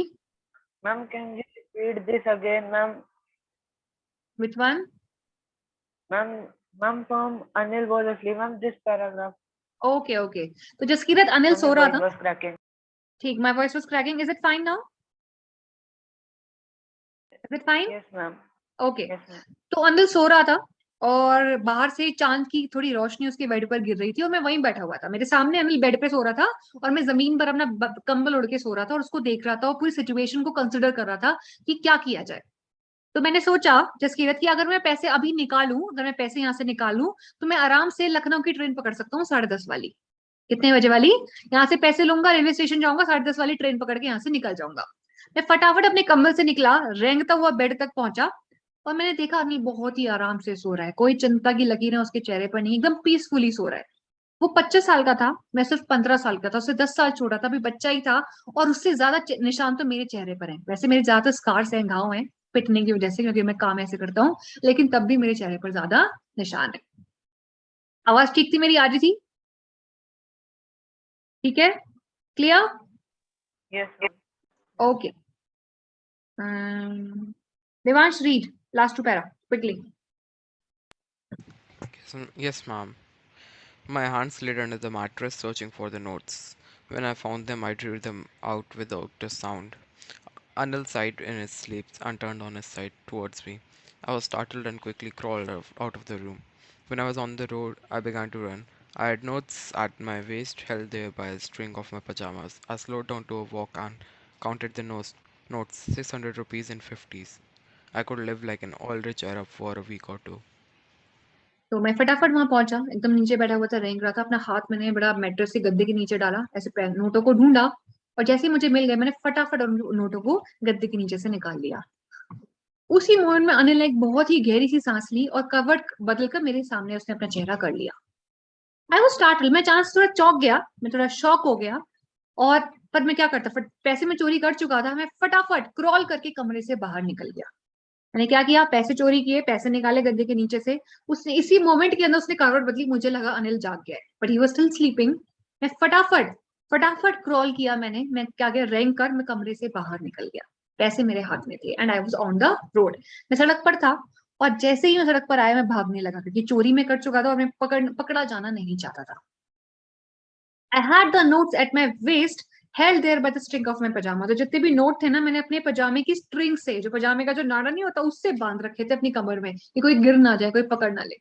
Ma'am, can you repeat this again, ma'am? Which one? Ma'am, from Anil was asleep, ma'am, this paragraph. Okay okay, तो Jaskirat Anil Ma'am, so your रहा voice था। was cracking. ठीक, my voice was cracking, is it fine now? Is it fine? Yes, ma'am. Okay, Yes, ma'am. तो अनिल सो रहा था और बाहर से चांद की थोड़ी रोशनी उसके बेड पर गिर रही थी और मैं वहीं बैठा हुआ था। मेरे सामने अनिल बेड पे सो रहा था और मैं जमीन पर अपना कंबल ओढ़ के सो रहा था और उसको देख रहा था और पूरी सिचुएशन को कंसिडर कर रहा था कि क्या किया जाए। तो मैंने सोचा जसकीरत कि अगर मैं पैसे अभी निकालूं, अगर मैं पैसे यहाँ से निकालूं, तो मैं आराम से लखनऊ की ट्रेन पकड़ सकता हूँ 10:30 वाली। कितने बजे वाली? यहाँ से पैसे लूंगा, रेलवे स्टेशन जाऊंगा, 10:30 वाली ट्रेन पकड़ के यहाँ से निकल जाऊंगा। मैं फटाफट अपने कंबल से निकला, रेंगता हुआ बेड तक पहुंचा और मैंने देखा अनिल बहुत ही आराम से सो रहा है, कोई चिंता की लकीरें उसके चेहरे पर नहीं, एकदम पीसफुली सो रहा है। वो 25 साल का था, मैं सिर्फ 15 साल का था, उससे 10 साल छोटा था, अभी बच्चा ही था। और उससे ज्यादा निशान तो मेरे चेहरे पर हैं। वैसे मेरे ज्यादातर स्कार्स हैं, घाव हैं पिटने की वजह से, क्योंकि मैं काम ऐसे करता हूँ, लेकिन तब भी मेरे चेहरे पर ज्यादा निशान है। आवाज ठीक थी मेरी, आ रही थी? ठीक है, clear? Yes, ma'am. Okay, Devansh read last two para quickly. Yes, ma'am. My hand slid under the mattress searching for the notes. When I found them, I drew them out without a sound. Anil sighed in his sleep and turned on his side towards me. I was startled and quickly crawled out of the room. When I was on the road, I began to run. I had notes at my waist, held there by a string of my pajamas. I slowed down to a walk and counted the notes 600 rupees in 50s. I could live like an oil rich Arab for a week or two. तो मैं फटाफट वहां पहुंचा, एकदम नीचे बैठा हुआ था, रेंग रहा था, अपना हाथ मैंने बड़ा मेट्रेस के गद्दे के नीचे डाला, ऐसे नोटों को ढूंढा और जैसे ही मुझे मिल गए मैंने फटाफट उन नोटों को गद्दे के नीचे से निकाल लिया। उसी मोमेंट में अनिल ने एक बहुत ही गहरी सी सांस ली और कवर बदलकर मेरे सामने उसने अपना चेहरा कर लिया। आई वाज स्टार्टल, मैं चांस थोड़ा चौंक गया, मैं थोड़ा शॉक हो गया। और पर मैं क्या करता, पैसे में चोरी कर चुका था, मैं फटाफट क्रॉल करके कमरे से बाहर निकल गया। मैंने क्या किया, पैसे चोरी किए, पैसे निकाले गद्दे के नीचे से। उसने इसी मोमेंट के अंदर उसने करवट बदली, मुझे लगा अनिल जाग गया है, but he was still sleeping. मैं फटाफट फटाफट क्रॉल किया, मैं क्या किया, रैंक कर मैं कमरे से बाहर निकल गया। पैसे मेरे हाथ में थे and I was on the road. मैं सड़क पर था और जैसे ही मैं सड़क पर आया मैं भागने लगा, क्योंकि चोरी में कर चुका था और मैं पकड़ा जाना नहीं चाहता था। I had the notes at my waist held there by the string of my pyjama. तो जितने भी नोट थे ना, मैंने अपने पजामे की स्ट्रिंग से, जो पजामे का जो नाड़ा नहीं होता, उससे बांध रखे थे अपनी कमर में कि कोई गिर ना जाए, कोई पकड़ ना ले।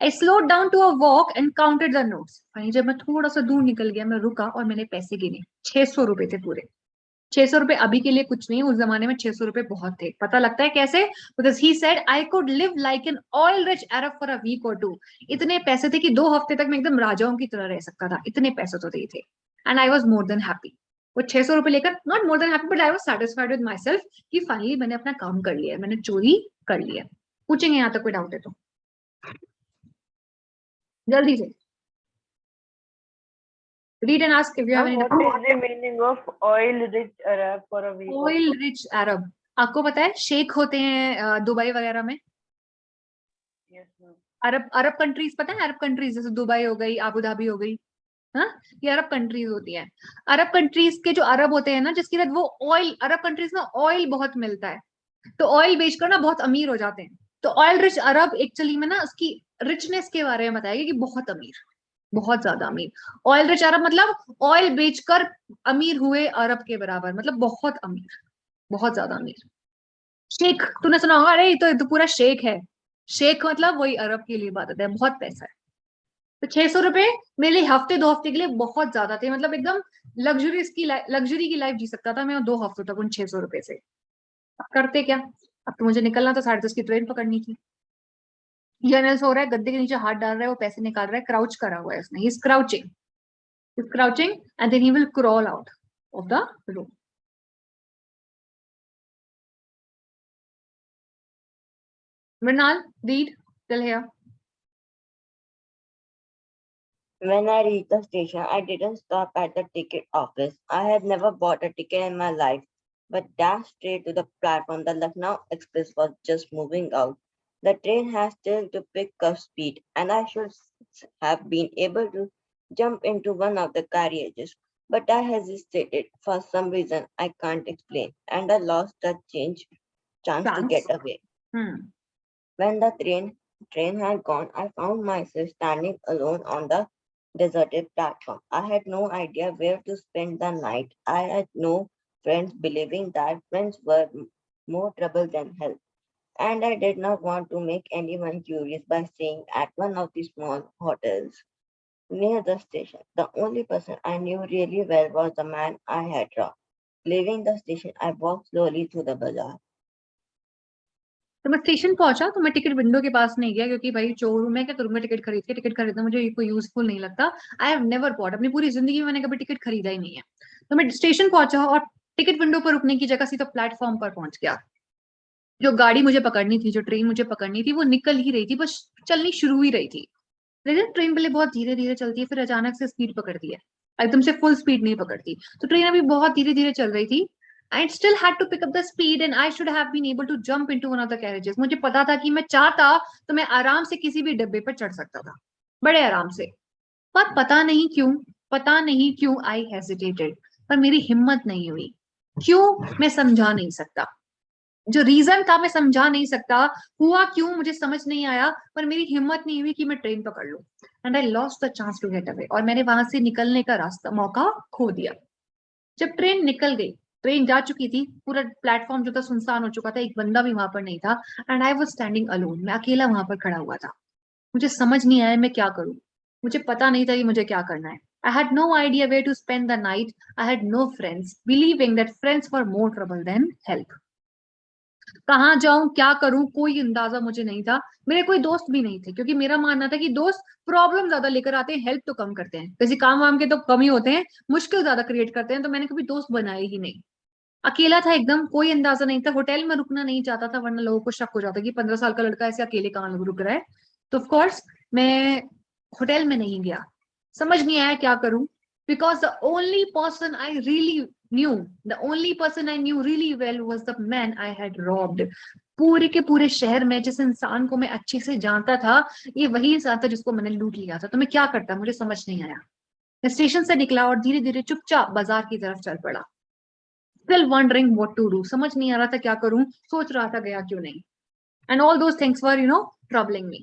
I slowed down to a walk and counted the notes. जब मैं थोड़ा सा दूर निकल गया, मैं रुका और मैंने पैसे गिने। 600 रुपए थे पूरे। 600 रुपए अभी के लिए कुछ नहीं, उस जमाने में 600 रुपए बहुत थे। पता लगता है कैसे? Because he said I could live like an oil rich Arab for a week और टू। इतने पैसे थे कि 2 हफ्ते तक मैं एकदम राजाओं की तरह रह सकता था, इतने पैसे तो थे। And I was more than happy. वो 600 रुपए लेकर, not more than happy, but I was satisfied with my self कि फाइनली मैंने अपना काम कर लिया, मैंने चोरी कर लिया। पूछेंगे यहाँ तक कोई डाउट है तो जल्दी से read and ask if you have Ma'am, any what doubt. is the meaning of oil-rich Arab for a week or oil two? Rich Arab, आपको पता है शेख होते हैं दुबई वगैरह में। Yes, ma'am. अरब अरब कंट्रीज पता है, अरब कंट्रीज जैसे दुबई हो गई, आबू धाबी हो गई, हाँ, ये अरब कंट्रीज होती है। अरब कंट्रीज के जो अरब होते हैं ना, जिसकी वजह वो ऑयल, अरब कंट्रीज में ऑयल बहुत मिलता है, तो ऑयल बेचकर ना बहुत अमीर हो जाते हैं। तो ऑयल रिच अरब एक्चुअली में ना उसकी रिचनेस के बारे में बताएगा कि बहुत अमीर, बहुत ज्यादा अमीर। ऑयल रिच अरब मतलब ऑयल बेचकर अमीर हुए अरब के बराबर, मतलब बहुत अमीर, बहुत ज्यादा अमीर। शेख तूने सुना होगा, अरे ये तो पूरा शेख है। शेख मतलब वही अरब के लिए बात है, बहुत पैसा है। तो 600 रुपए मेरे लिए हफ्ते 2 हफ्ते के लिए बहुत ज्यादा थे, मतलब एकदम लग्जरी की लाइफ जी सकता था मैं 2 हफ्तों तक उन 600 रुपए से। अब करते क्या, अब तो मुझे निकलना था, 10:30 की ट्रेन पकड़नी थी। जनरल सो रहा है, गद्दे के नीचे हाथ डाल रहा है, वो पैसे निकाल रहा है, क्राउच करा हुआ है उसने, he is crouching and then he will crawl out of the room. Mrinal read till here. When I reached the station, I didn't stop at the ticket office. I had never bought a ticket in my life, but dashed straight to the platform. The Lucknow Express was just moving out. The train had still to pick up speed, and I should have been able to jump into one of the carriages. But I hesitated for some reason I can't explain, and I lost the chance to get Chance. away. Hmm. When the train had gone, I found myself standing alone on the deserted platform. I had no idea where to spend the night. I had no friends, believing that friends were more trouble than help. And I did not want to make anyone curious by staying at one of the small hotels near the station. The only person I knew really well was the man I had robbed. Leaving the station, I walked slowly through the bazaar. तो मैं station पहुंचा तो मैं ticket window के पास नहीं गया क्योंकि भाई चोर हूं मैं, क्या करूंगा टिकट खरीद के, टिकट खरीदना मुझे कोई यूजफुल नहीं लगता। आई हैव नेवर बॉट, अपनी पूरी जिंदगी में मैंने कभी टिकट खरीदा ही नहीं है। तो मैं स्टेशन पहुंचा और टिकट विंडो पर रुकने की जगह सीधा प्लेटफॉर्म पर पहुंच गया। जो गाड़ी मुझे पकड़नी थी, जो ट्रेन मुझे पकड़नी थी, वो निकल ही रही थी, बस चलनी शुरू ही रही थी। लेकिन ट्रेन पहले बहुत धीरे धीरे चलती है, फिर अचानक से स्पीड पकड़ती है, एकदम से फुल स्पीड नहीं पकड़ती। तो ट्रेन अभी बहुत धीरे धीरे चल रही थी। I still had to pick up the speed and I should have been able to jump into one of the carriages. मुझे पता था कि मैं चाहता तो मैं आराम से किसी भी डब्बे पर चढ़ सकता था, बड़े आराम से। पर पता नहीं क्यों I hesitated, पर मेरी हिम्मत नहीं हुई। क्यों, मैं समझा नहीं सकता। जो रीजन था मैं समझा नहीं सकता, हुआ क्यों मुझे समझ नहीं आया, पर मेरी हिम्मत नहीं हुई कि मैं ट्रेन पकड़ लूं। And I lost the chance to get away, और मैंने वहां से निकलने का रास्ता, मौका खो दिया। जब ट्रेन निकल गई, ट्रेन जा चुकी थी, पूरा प्लेटफॉर्म जो था सुनसान हो चुका था, एक बंदा भी वहां पर नहीं था। And I was standing alone, मैं अकेला वहां पर खड़ा हुआ था। मुझे समझ नहीं आया मैं क्या करूं, मुझे पता नहीं था कि मुझे क्या करना है। I had no idea where to spend the night. I had no friends, believing that friends were more trouble than help. कहाँ जाऊं, क्या करूं, कोई अंदाजा मुझे नहीं था। मेरे कोई दोस्त भी नहीं थे, क्योंकि मेरा मानना था कि दोस्त प्रॉब्लम ज्यादा लेकर आते हैं, हेल्प तो कम करते हैं। किसी काम वाम के तो कम ही होते हैं, मुश्किल ज्यादा क्रिएट करते हैं। तो मैंने कभी दोस्त बनाए ही नहीं। अकेला था एकदम, कोई अंदाजा नहीं था। होटल में रुकना नहीं चाहता था, वरना लोगों को शक हो जाता कि 15 साल का लड़का ऐसे अकेले कहाँ रुक रहा है। तो ऑफ कोर्स मैं होटल में नहीं गया। समझ नहीं आया क्या करूं, because the only person I really new, the only person I knew really well was the man I had robbed. पूरे के पूरे शहर में जिस इंसान को मैं अच्छे से जानता था, ये वही इंसान था जिसको मैंने लूट लिया था। तो मैं क्या करता, मुझे समझ नहीं आया। मैं स्टेशन से निकला और धीरे धीरे चुपचाप बाजार की तरफ चल पड़ा। Still wondering what to do, समझ नहीं आ रहा था क्या करूं, सोच रहा था गया क्यों नहीं। And all those things were, troubling me.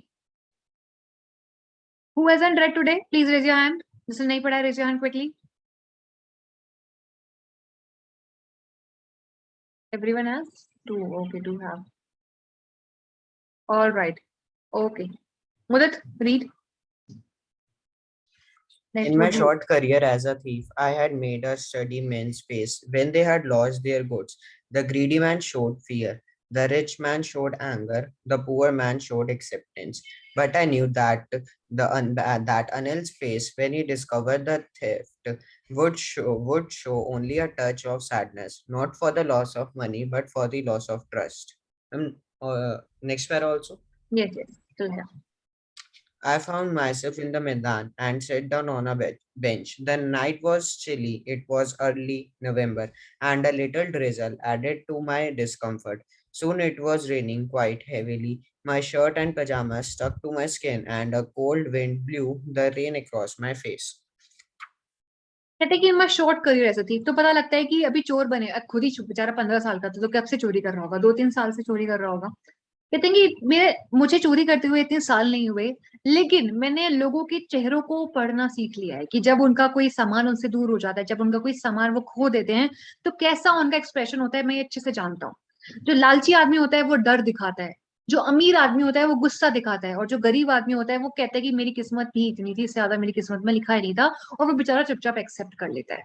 Who hasn't read today? Please raise your hand. जिसने नहीं पढ़ा है, raise your hand quickly. Everyone has? Two. Okay, two have. All right. Okay. Mudit, read. Next In my would be- short career as a thief, I had made a steady men's face. When they had lost their goods, the greedy man showed fear. The rich man showed anger. The poor man showed acceptance. But I knew that that Anil's face, when he discovered the theft, would show only a touch of sadness, not for the loss of money, but for the loss of trust. Next pair also. Yes, still here. I found myself in the Maidan and sat down on a bench. The night was chilly. It was early November, and a little drizzle added to my discomfort. Soon it was raining quite heavily. My shirt and pajamas stuck to my skin, and a cold wind blew the rain across my face. कहते कि मैं short career ऐसा थी, तो पता लगता है कि अभी चोर बने, खुद ही बेचारा 15 साल का था, तो कब से चोरी कर रहा होगा, 2-3 साल से चोरी कर रहा होगा। कहते हैं कि मुझे चोरी करते हुए इतने साल नहीं हुए, लेकिन मैंने लोगों के चेहरों को पढ़ना सीख लिया है कि जब उनका कोई सामान उनसे दूर हो जाता है, जब उनका कोई सामान वो खो देते हैं, तो कैसा उनका एक्सप्रेशन होता है, मैं ये अच्छे से जानता हूँ। जो लालची आदमी होता है वो डर दिखाता है, जो अमीर आदमी होता है वो गुस्सा दिखाता है, और जो गरीब आदमी होता है वो कहता है कि मेरी किस्मत भी इतनी थी, इससे ज्यादा मेरी किस्मत में लिखा ही नहीं था, और वो बेचारा चुपचाप एक्सेप्ट कर लेता है।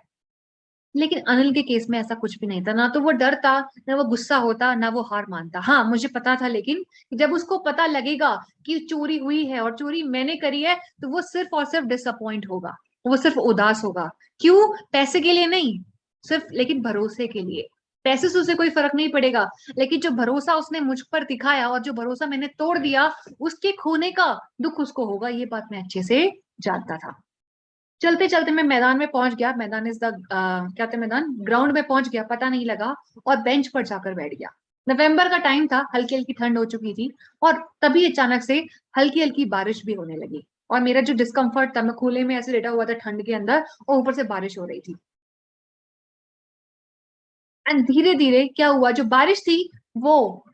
लेकिन अनिल के केस में ऐसा कुछ भी नहीं था, ना तो वो डर था, ना वो गुस्सा होता, ना वो हार मानता। हाँ, मुझे पता था, लेकिन जब उसको पता लगेगा कि चोरी हुई है और चोरी मैंने करी है, तो वो सिर्फ और सिर्फ डिसअपॉइंट होगा, वो सिर्फ उदास होगा। क्यों? पैसे के लिए नहीं, सिर्फ लेकिन भरोसे के लिए। पैसे से उसे कोई फर्क नहीं पड़ेगा, लेकिन जो भरोसा उसने मुझ पर दिखाया और जो भरोसा मैंने तोड़ दिया, उसके खोने का दुख उसको होगा। ये बात मैं अच्छे से जानता था। चलते चलते मैं मैदान में पहुंच गया, मैदान इज द क्या कहते हैं मैदान, ग्राउंड में पहुंच गया, पता नहीं लगा और बेंच पर जाकर बैठ गया। नवंबर का टाइम था, हल्की हल्की ठंड हो चुकी थी और तभी अचानक से हल्की हल्की बारिश भी होने लगी। और मेरा जो डिस्कम्फर्ट था, मैं खुले में ऐसे लेटा हुआ था ठंड के अंदर और ऊपर से बारिश हो रही थी। एंड धीरे धीरे क्या हुआ, जो बारिश थी वो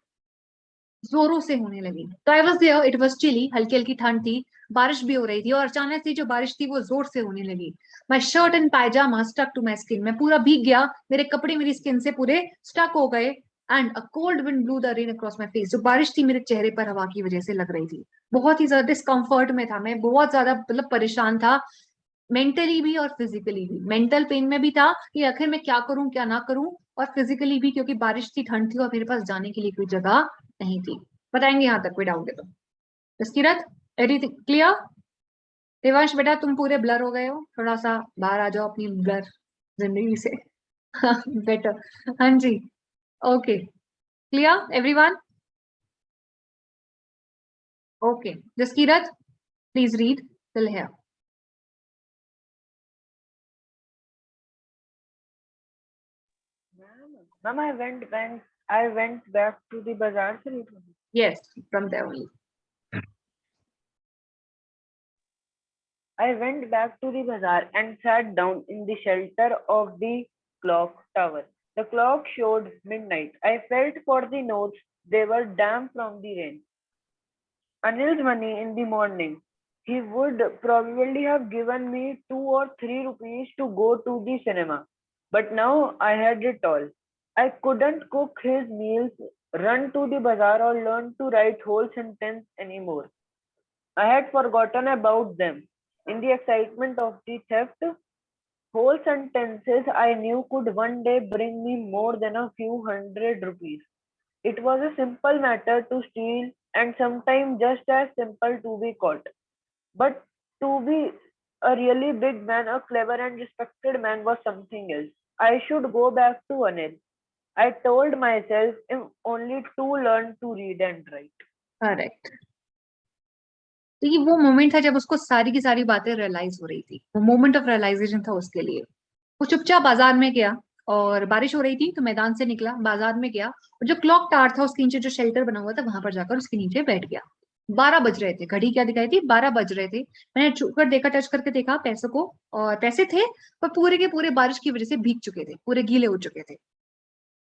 जोरों से होने लगी। तो I was there, it was chilly, हल्की हल्की ठंड थी, बारिश भी हो रही थी और अचानक से जो बारिश थी वो जोर से होने लगी। My shirt and pyjama stuck to my skin, मैं पूरा भीग गया, मेरे कपड़े मेरी स्किन से पूरे स्टक हो गए। And a cold wind blue the rain across my face, जो बारिश थी मेरे चेहरे पर हवा की वजह से लग रही थी। बहुत ही ज्यादा डिस्कम्फर्ट में था मैं, बहुत ज्यादा मतलब परेशान था, मेंटली भी और फिजिकली भी। मेंटल पेन में भी था कि आखिर मैं क्या करूं क्या ना करूं, और फिजिकली भी क्योंकि बारिश थी, ठंड थी और मेरे पास जाने के लिए कोई जगह नहीं थी। बताएंगे यहाँ तक, कोई डाउट है तो? Jaskirat, everything clear? देवांश बेटा तुम पूरे ब्लर हो गए हो, थोड़ा सा बाहर आ जाओ अपनी ब्लर जिंदगी से। बेटर, हाँ जी, okay, clear everyone? Okay, Jaskirat please read till here. Ma'am, I went back to the bazaar. Yes, from there only. I went back to the bazaar and sat down in the shelter of the clock tower. The clock showed midnight. I felt for the notes. They were damp from the rain. Anil's money in the morning. He would probably have given me 2 or 3 rupees to go to the cinema. But now I had it all. I couldn't cook his meals, run to the bazaar, or learn to write whole sentences anymore. I had forgotten about them. In the excitement of the theft, whole sentences I knew could one day bring me more than a few hundred rupees. It was a simple matter to steal and sometimes just as simple to be caught. But to be a really big man, a clever and respected man was something else. I should go back to Anil. I told myself if only to learn to read and write. Correct. तो ये वो moment था जब उसको सारी की सारी बातें रियलाइज हो रही थी, वो मोमेंट ऑफ रियलाइजेशन था उसके लिए। वो चुपचाप बाजार में गया और बारिश हो रही थी तो मैदान से निकला, बाजार में गया और जो क्लॉक टावर था उसके नीचे जो शेल्टर बना हुआ था वहां पर जाकर उसके नीचे बैठ गया। 12 बज रहे थे, घड़ी क्या दिखाई थी, 12 बज रहे थे। मैंने छूकर देखा, टच करके देखा पैसों को, और पैसे थे पर पूरे के पूरे बारिश की वजह से भीग चुके थे, पूरे गीले हो चुके थे।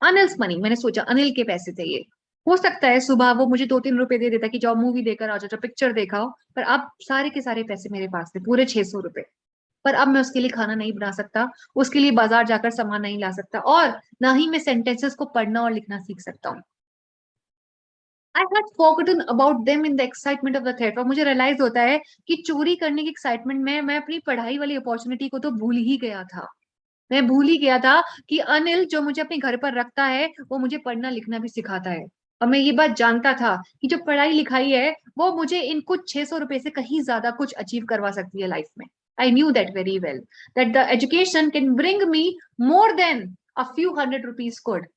अनिल्स मनी, मैंने सोचा अनिल के पैसे थे ये। हो सकता है सुबह वो मुझे 2-3 रुपए दे देता कि जाओ मूवी देखकर आ जाओ, जाओ पिक्चर देखाओ, पर अब सारे के सारे पैसे मेरे पास थे, पूरे 600 रुपए। पर अब मैं उसके लिए खाना नहीं बना सकता, उसके लिए बाजार जाकर सामान नहीं ला सकता, और ना ही मैं सेंटेंसेस को पढ़ना और लिखना सीख सकता हूँ। I had forgotten about them in the excitement of the थेट। और मुझे रियलाइज होता है कि चोरी करने की एक्साइटमेंट में मैं अपनी पढ़ाई वाली अपॉर्चुनिटी को तो भूल ही गया था। मैं भूल ही गया था कि अनिल जो मुझे अपने घर पर रखता है वो मुझे पढ़ना लिखना भी सिखाता है। और मैं ये बात जानता था कि जो पढ़ाई लिखाई है वो मुझे इन कुछ 600 रुपए से कहीं ज्यादा कुछ अचीव करवा सकती है लाइफ में। आई knew that very well, that the education can bring me more than a few hundred rupees could.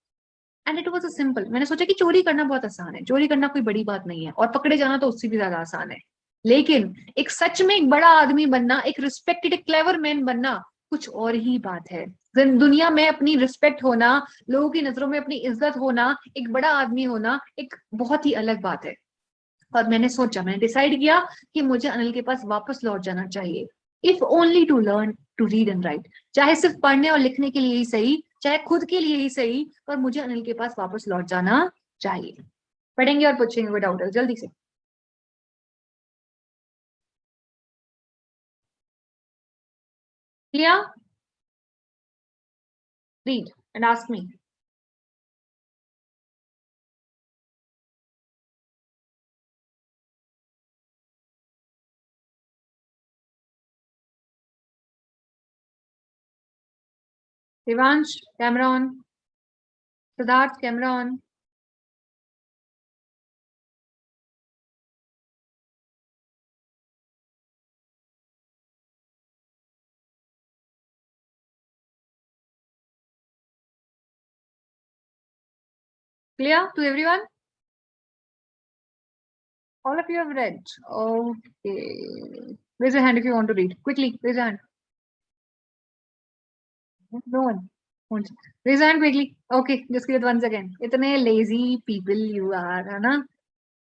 And it was a simple, मैंने सोचा कि चोरी करना बहुत आसान है, चोरी करना कोई बड़ी बात नहीं है, और पकड़े जाना तो उससे भी ज्यादा आसान है। लेकिन एक सच में एक बड़ा आदमी बनना, एक रिस्पेक्टेड एक क्लेवर मैन बनना कुछ और ही बात है। दुनिया में अपनी रिस्पेक्ट होना, लोगों की नजरों में अपनी इज्जत होना, एक बड़ा आदमी होना एक बहुत ही अलग बात है। और मैंने सोचा, मैंने डिसाइड किया कि मुझे अनिल के पास वापस लौट जाना चाहिए, if only to learn to read and write. चाहे सिर्फ पढ़ने और लिखने के लिए ही सही, चाहे खुद के लिए ही सही, पर मुझे अनिल के पास वापस लौट जाना चाहिए। पढ़ेंगे और पूछेंगे कोई डाउट है जल्दी से। Clear? Read and ask me. Devansh camera on, Siddharth camera on. Clear to everyone? All of you have read. Okay. Raise your hand if you want to read. Quickly, raise your hand. No one. Won't. Raise hand quickly. Okay, just give it once again. इतने lazy people you are, है ना?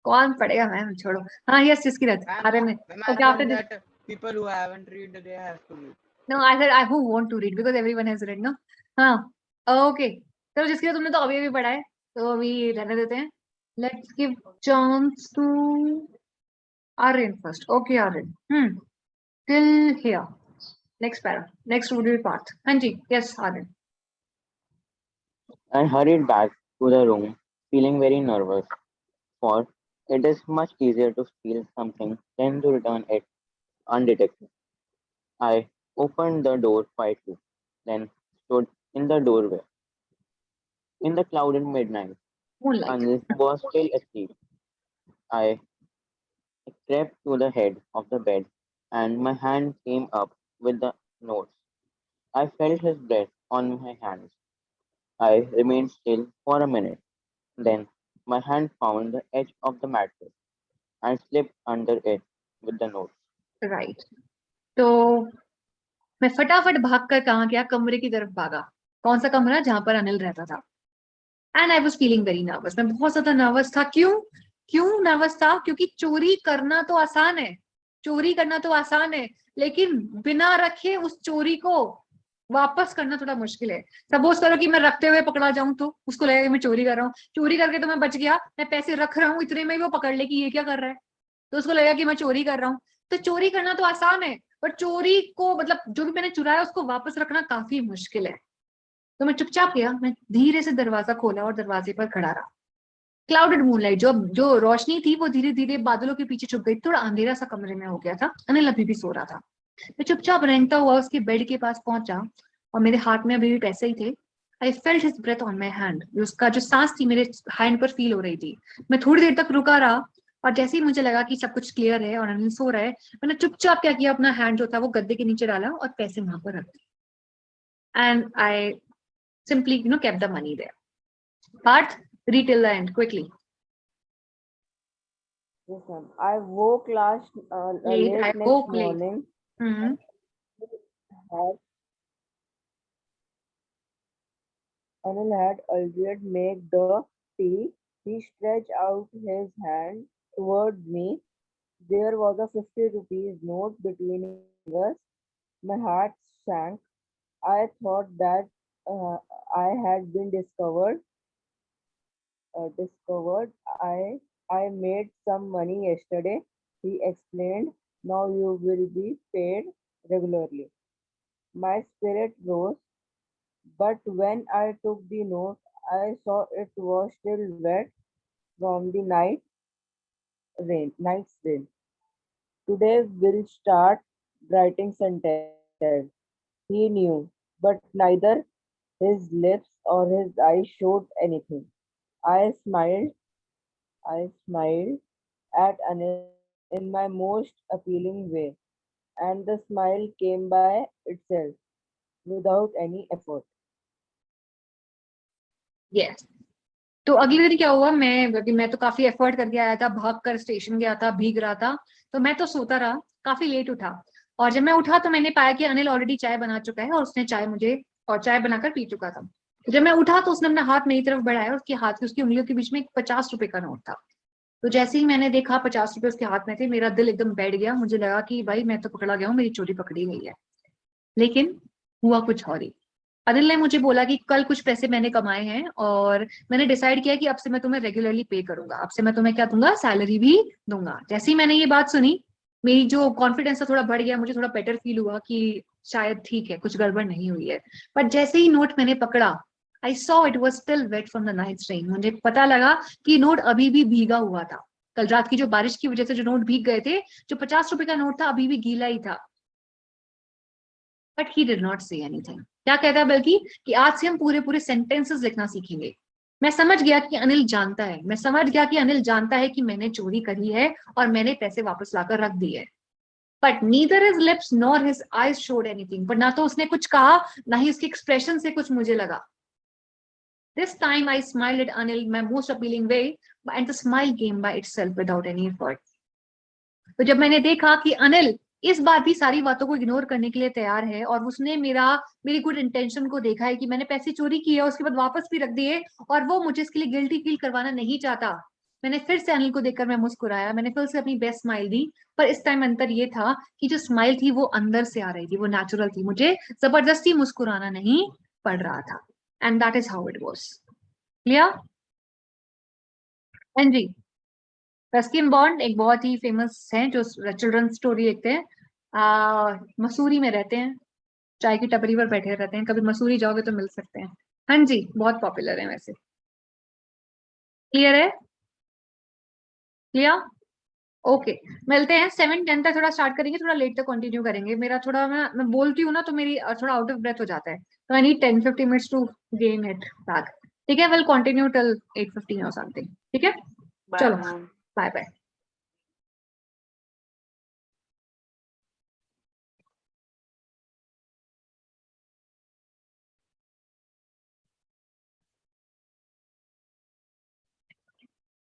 कौन पढ़ेगा ma'am, छोड़ो. हाँ, yes, जिसकी रहती. Ma'am, Okay, after saying this. that people who haven't read, they have to read. No, I said I who want to read because everyone has read, no? हाँ. Okay. चलो जिसकी तुमने तो अभी पढ़ा है, तो अभी रहने देते हैं. Let's give chance to Aryan first. Okay, Aryan. Till here. Next para. Next would be Parth. Hanji. Yes, Aryan. I hurried back to the room, feeling very nervous, for it is much easier to steal something than to return it undetected. I opened the door quietly, then stood in the doorway. In the clouded midnight, Moonlight. Anil was still asleep. I crept to the head of the bed, and my hand came up with the notes. I felt his breath on my hands. I remained still for a minute. Then my hand found the edge of the mattress and slipped under it with the notes. Right. तो मैं फटाफट भागकर कहाँ गया, कमरे की तरफ भागा. कौन सा कमरा? जहां पर अनिल रहता था. And I was feeling very nervous. मैं बहुत ज्यादा नर्वस था. क्यों नर्वस था? क्योंकि चोरी करना तो आसान है, चोरी करना तो आसान है, लेकिन बिना रखे उस चोरी को वापस करना थोड़ा मुश्किल है. सपोज करो कि मैं रखते हुए पकड़ा जाऊं, तो उसको लगेगा मैं चोरी कर रहा हूँ. चोरी करके तो मैं बच गया, मैं पैसे रख रहा हूँ, इतने में ही वो पकड़ ले कि ये क्या कर रहा है, तो उसको लगेगा कि मैं चोरी कर रहा हूँ. तो चोरी करना तो आसान है, पर चोरी को मतलब जो भी मैंने चुराया उसको वापस रखना काफी मुश्किल है. तो मैं चुपचाप गया, मैं धीरे से दरवाजा खोला और दरवाजे पर खड़ा रहा. क्लाउडेड मूनलाइट, जो रोशनी थी वो धीरे धीरे बादलों के पीछे छुप गई. थोड़ा अंधेरा सा कमरे में हो गया था. अनिल अभी भी सो रहा था. मैं चुपचाप रेंगता हुआ उसके बेड के पास पहुंचा और मेरे हाथ में अभी भी पैसे ही थे. I felt his breath on my hand. उसका जो सांस थी मेरे हैंड पर फील हो रही थी. मैं थोड़ी देर तक रुका रहा और जैसे ही मुझे लगा कि सब कुछ क्लियर है और अनिल सो रहा है, मैंने चुपचाप क्या किया, अपना हैंड जो था वो गद्दे के नीचे डाला और पैसे वहां पर रख दिए. And I simply kept the money there. Parth, read till the end quickly. Yes, ma'am. I woke late I next woke late. morning. Anil had already made the tea. He stretched out his hand toward me. There was a 50 rupees note between his fingers. My heart sank. I thought that I had been discovered. I made some money yesterday. He explained. Now you will be paid regularly. My spirit rose, but when I took the note, I saw it was still wet from the night's rain. Today we'll start writing sentences. He knew, but neither his lips or his eyes showed anything. I smiled at Anil in my most appealing way, and the smile came by itself without any effort. Yes. तो अगले दिन क्या हुआ, मैं तो काफी effort करके आया था, भाग कर स्टेशन गया था, भीग रहा था, तो मैं तो सोता रहा, काफी लेट उठा. और जब मैं उठा तो मैंने पाया कि अनिल ऑलरेडी चाय बना चुका है और उसने चाय बनाकर पी चुका था. जब मैं उठा तो उसने अपना हाथ मेरी तरफ बढ़ाया और उसकी उंगलियों के बीच में एक 50 रुपए का नोट था. तो जैसे ही मैंने देखा 50 रुपए उसके हाथ में थे, मेरा दिल एकदम बैठ गया. मुझे लगा कि भाई मैं तो पकड़ा गया हूँ, मेरी चोरी पकड़ी गई है. लेकिन हुआ कुछ और ही. अनिल ने मुझे बोला कि कल कुछ पैसे मैंने कमाए हैं और मैंने डिसाइड किया कि अब से मैं तुम्हें रेगुलरली पे करूंगा, अब से मैं तुम्हें क्या दूंगा, सैलरी भी दूंगा. जैसे ही मैंने ये बात सुनी, मेरी जो कॉन्फिडेंस था थोड़ा बढ़ गया. मुझे थोड़ा बेटर फील हुआ कि शायद ठीक है, कुछ गड़बड़ नहीं हुई है. बट जैसे ही नोट मैंने पकड़ा, I saw it was still wet from the night rain. मुझे पता लगा कि नोट अभी भी भीगा हुआ था. कल रात की जो बारिश की वजह से जो नोट भीग गए थे, जो 50 रुपए का नोट था अभी भी गीला ही था. But he did not say anything. क्या कहता है बल्कि कि आज से हम पूरे सेंटेंसेस लिखना सीखेंगे. मैं समझ गया कि अनिल जानता है कि मैंने चोरी करी है और मैंने पैसे वापस लाकर रख दिए. But neither his lips nor his eyes showed anything. But ना तो उसने कुछ कहा, ना ही उसके एक्सप्रेशन से कुछ मुझे लगा. This time I smiled at Anil my most appealing way, and the smile came by itself without any effort. तो जब मैंने देखा कि अनिल इस बार भी सारी बातों को इग्नोर करने के लिए तैयार है, और उसने मेरी गुड इंटेंशन को देखा है कि मैंने पैसे चोरी किए उसके बाद वापस भी रख दिए, और वो मुझे इसके लिए गिल्टी फील करवाना नहीं चाहता। मैंने फिर से अनिल को देखकर मैं मुस्कुराया, मैंने फिर से अपनी बेस्ट स्माइल दी, पर इस टाइम अंतर ये था कि जो स्माइल थी वो अंदर से आ रही थी, वो नेचुरल थी, मुझे जबरदस्ती मुस्कुराना नहीं पड़ रहा था। And that is how it was. Clear? And जी, रस्किन बॉन्ड एक बहुत ही फेमस है जो चिल्ड्रन स्टोरी लिखते हैं, मसूरी में रहते हैं, चाय की टपरी पर बैठे रहते हैं, कभी मसूरी जाओगे तो मिल सकते हैं। हाँ जी, बहुत पॉपुलर है वैसे। क्लियर है? क्लियर? ओके, मिलते हैं 7-10 तक, थोड़ा स्टार्ट करेंगे, थोड़ा लेट तक कंटिन्यू करेंगे। मेरा थोड़ा मैं बोलती हूँ ना तो मेरी थोड़ा आउट ऑफ ब्रेथ हो जाता है, तो I need 10-15 minutes to gain it back. ठीक है, विल कंटिन्यू टिल 8:15 और समथिंग। ठीक है, Bye, चलो ma'am. Bye bye.